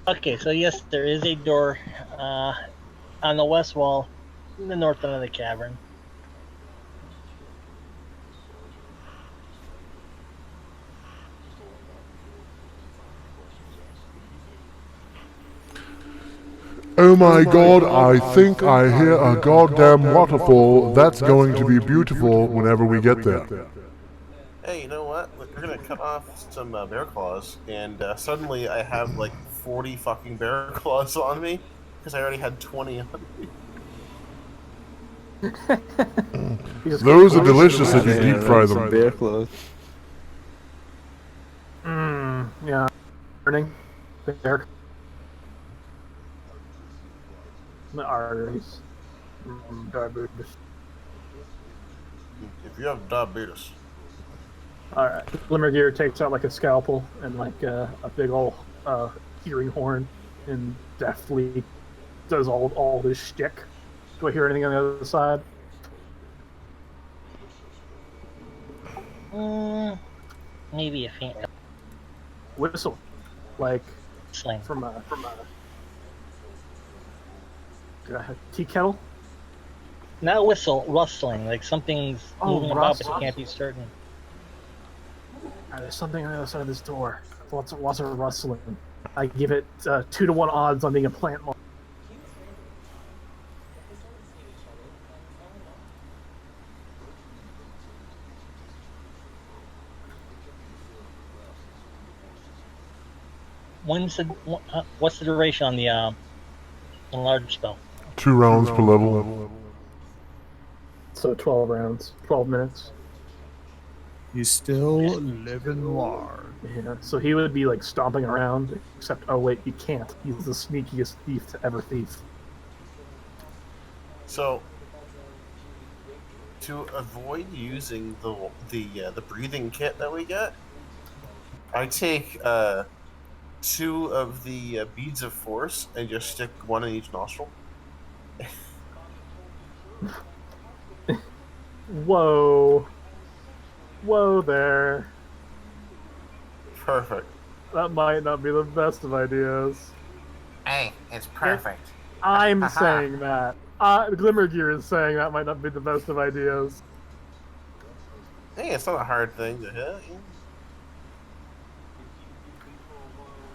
Okay, so yes, there is a door on the west wall, in the north end of the cavern. Oh my god, I think I hear a goddamn waterfall. That's going to be beautiful whenever we get there. Hey, you know what? We're gonna cut off some bear claws, and suddenly I have like 40 fucking bear claws on me because I already had 20 on me. Those are delicious if you deep fry them. Bear claws. Yeah. Burning. Bear. The arteries. Diabetes. If you have diabetes. Alright. Glimmergear takes out like a scalpel and like a big old hearing horn and deftly does all this shtick. Do I hear anything on the other side? Maybe a faint Whistle. Like sling. from a tea kettle? Not whistle, rustling, like something's moving about, but you rustling. can't be certain. There's something on the other side of this door. Lots of rustling. I give it 2-to-1 odds on being a plant monster. What's the duration on the large spell? 2 rounds per level. So 12 rounds, 12 minutes. He's still living large. Yeah, so he would be like stomping around, except, oh wait, he can't. He's the sneakiest thief to ever thief. So, to avoid using the breathing kit that we get, I take 2 of the beads of force and just stick 1 in each nostril. Whoa. Whoa there. Perfect. That might not be the best of ideas. Hey, it's perfect. I'm saying that. Glimmergear is saying that might not be the best of ideas. Hey, it's not a hard thing to hit.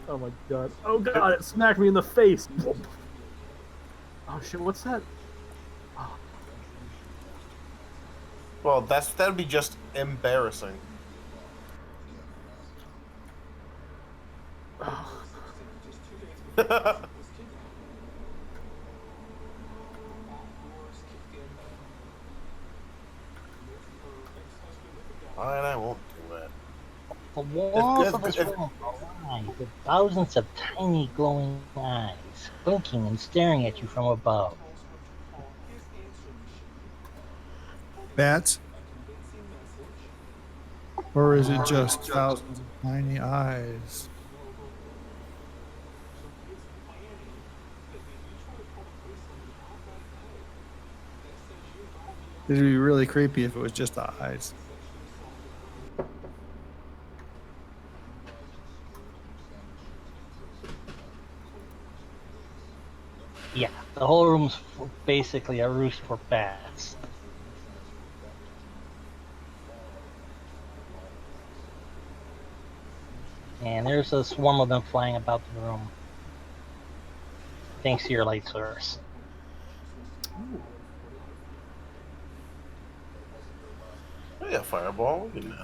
Oh my god. Oh god, it smacked me in the face. Oh shit, what's that? Well, that'd be just embarrassing. Fine, I won't do it. The walls of this room are lined with thousands of tiny glowing eyes, blinking and staring at you from above. Bats? Or is it just thousands of tiny eyes? It'd be really creepy if it was just the eyes. Yeah, the whole room's basically a roost for bats. And there's a swarm of them flying about the room. Thanks to your light source. Oh yeah, fireball. We can,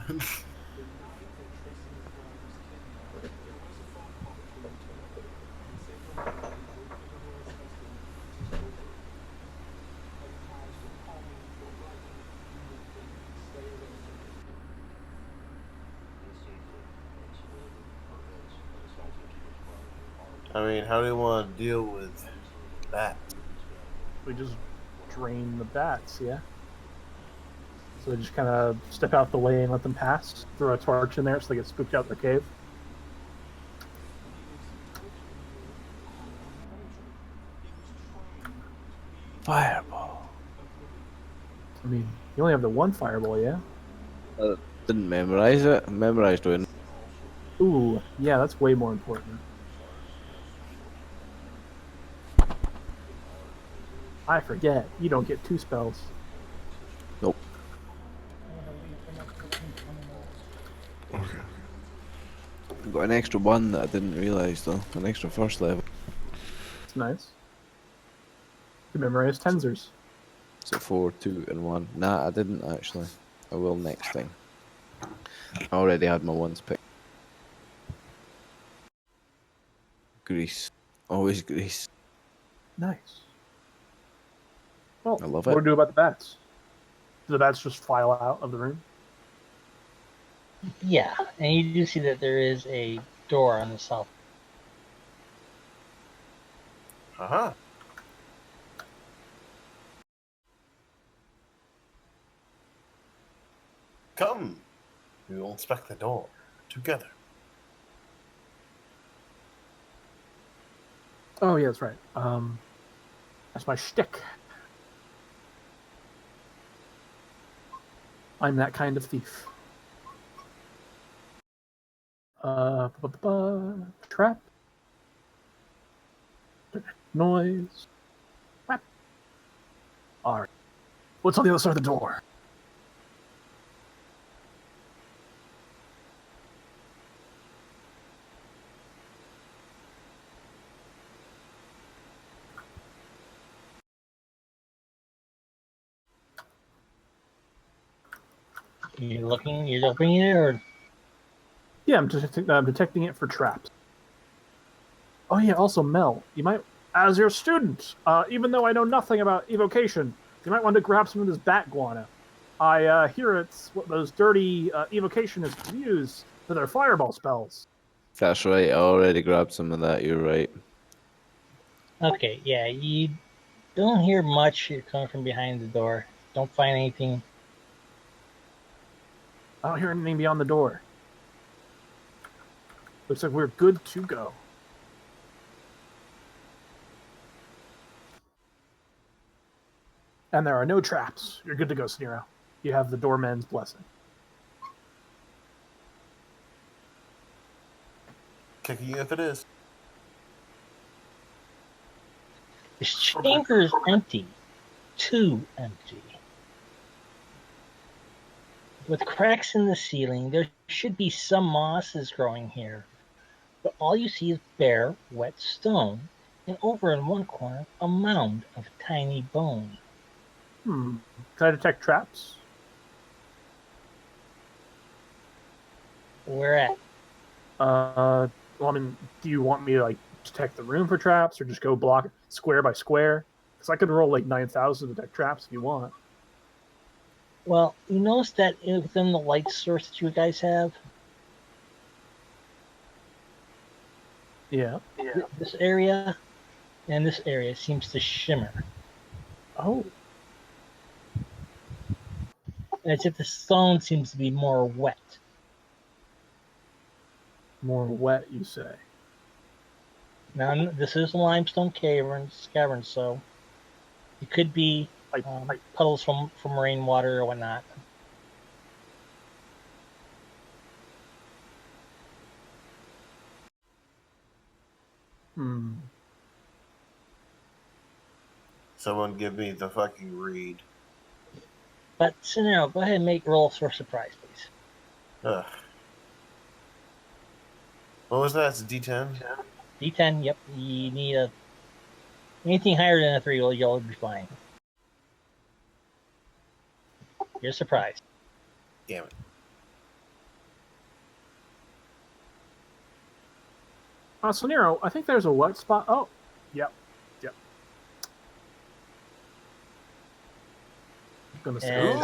I mean, how do you want to deal with that? We just drain the bats, yeah? So they just kind of step out the way and let them pass, throw a torch in there so they get spooked out in the cave. Fireball. I mean, you only have the one fireball, yeah? Didn't memorize it. Memorized one. Ooh, yeah, that's way more important. I forget. You don't get 2 spells. Nope. Okay. Got an extra one that I didn't realise though. An extra first level. It's nice. You memorize tensors. So 4, 2, and 1. Nah, I didn't actually. I will next time. I already had my ones picked. Grease. Always grease. Nice. Well, I love what do it. we do about the bats? Do the bats just file out of the room? Yeah, and you do see that there is a door on the south. Uh-huh. Come. We will inspect the door together. Oh, yeah, that's right. That's my shtick. I'm that kind of thief. Trap. Noise. Trap. Alright. What's on the other side of the door? You're looking, you're opening it, or Yeah, I'm detecting it for traps. Oh yeah, also Mel, you might, as your student, even though I know nothing about evocation, you might want to grab some of this bat guano. I hear it's what those dirty evocationists use for their fireball spells. That's right. I already grabbed some of that. You're right. okay, yeah, you don't hear much coming from behind the door. Don't find anything. I don't hear anything beyond the door. Looks like we're good to go. And there are no traps. You're good to go, Snero. You have the doorman's blessing. Kicking if it is. This chamber is empty. Too empty. With cracks in the ceiling, there should be some mosses growing here. But all you see is bare, wet stone, and over in one corner, a mound of tiny bone. Can I detect traps? Where at? Well, I mean, do you want me to, like, detect the room for traps, or just go block square by square? Because I could roll, like, 9,000 to detect traps if you want. Well, you notice that within the light source that you guys have, Yeah. this area and this area seems to shimmer. Oh. As if the stone seems to be more wet. More wet, you say? Now, this is a limestone cavern, so it could be puddles from rainwater or whatnot. Someone give me the fucking read. But Scenario, go ahead and make rolls for surprise, please. Ugh. What was that? It's a D10? D10, yep. You need anything higher than a 3, you'll be fine. You're surprised. Damn it. So Nero, I think there's a wet spot. Oh, yep. I'm gonna say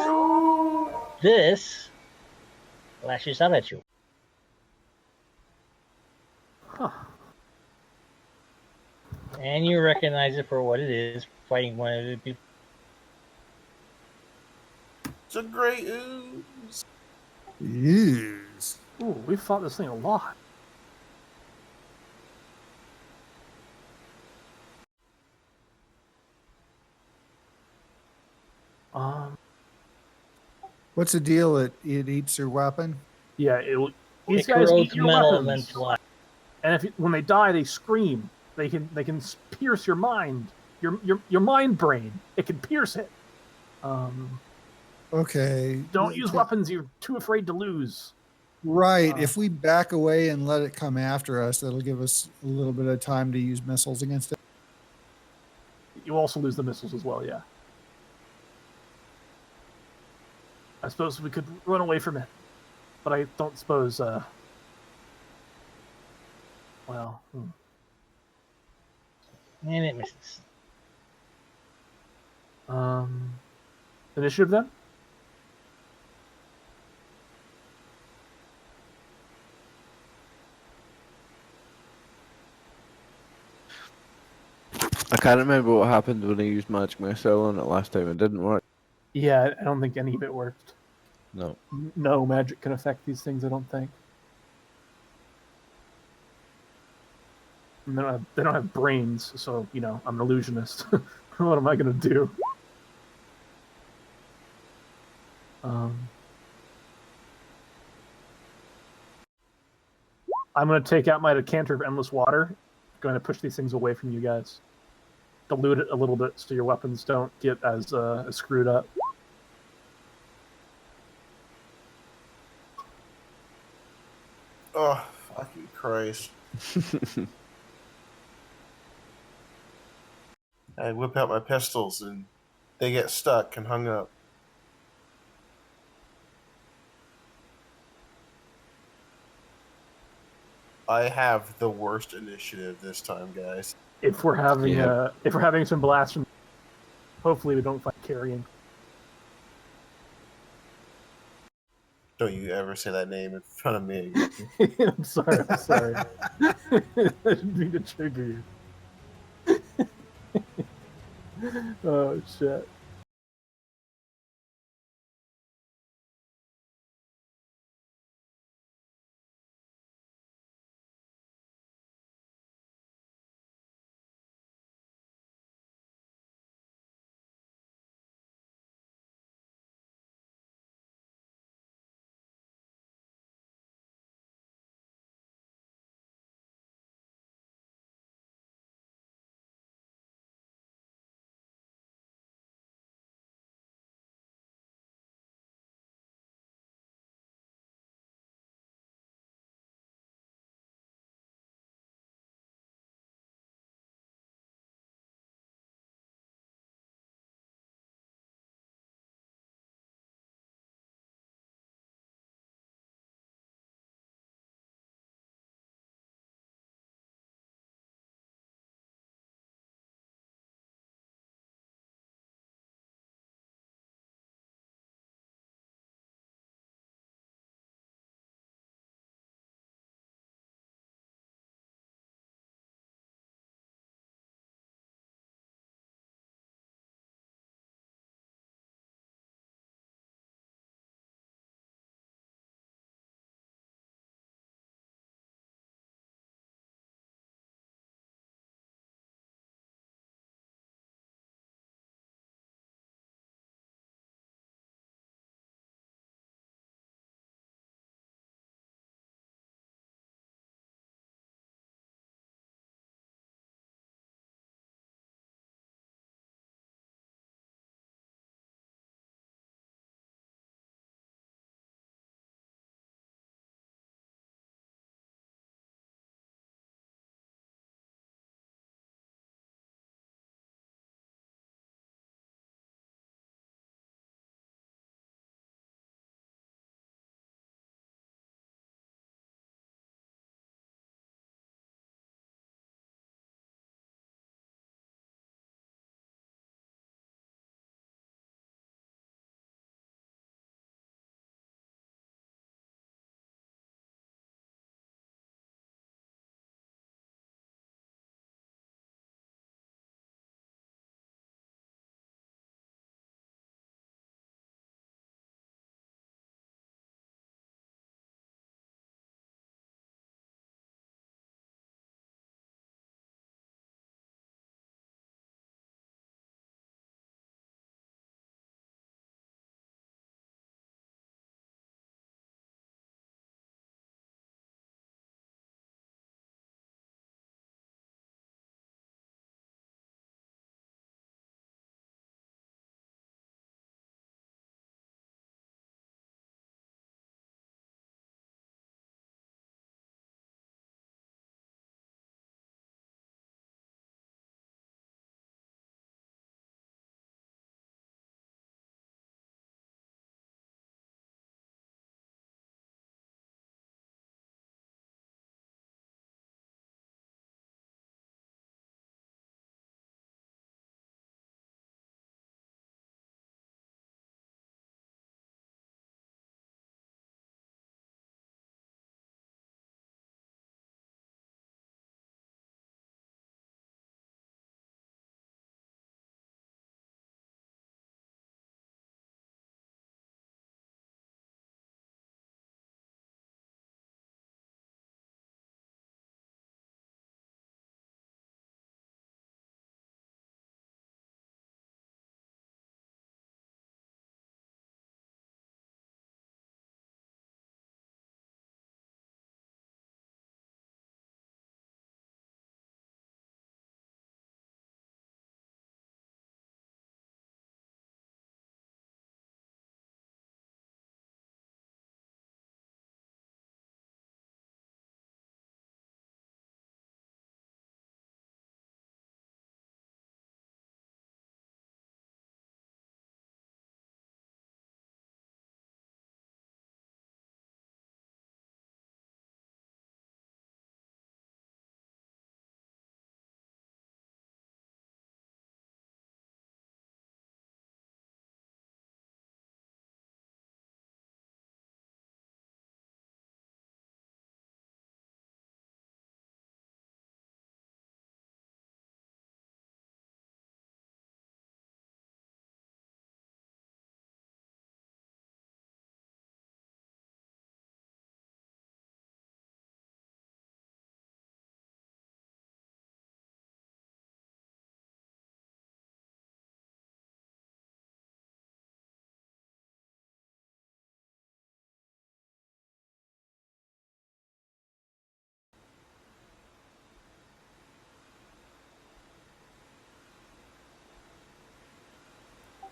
this lashes out at you. Huh. And you recognize it for what it is, fighting one of the people. It's a great ooze. Yes. Ooh, we fought this thing a lot. What's the deal? It eats your weapon? Yeah, these It guys eat corrodes your metal and weapons. then fly. And when they die, they scream. They can pierce your mind. your mind brain. It can pierce it. Okay. Don't use weapons you're too afraid to lose. Right. If we back away and let it come after us, that'll give us a little bit of time to use missiles against it. You also lose the missiles as well, yeah. I suppose we could run away from it, but I don't suppose. Well. And it misses. Initiative then. I can't remember what happened when I used magic missile on it last time. It didn't work. Yeah, I don't think any of it worked. No. No magic can affect these things, I don't think. And they don't have brains, so, you know, I'm an illusionist. What am I going to do? I'm going to take out my decanter of endless water. I'm going to push these things away from you guys. Dilute it a little bit so your weapons don't get as screwed up. Oh, fucking Christ. I whip out my pistols and they get stuck and hung up. I have the worst initiative this time, guys. If we're having some blasts, hopefully we don't fight carrying. Don't you ever say that name in front of me. I'm sorry. I didn't mean to trigger you. Oh shit.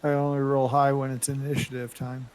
I only roll high when it's initiative time.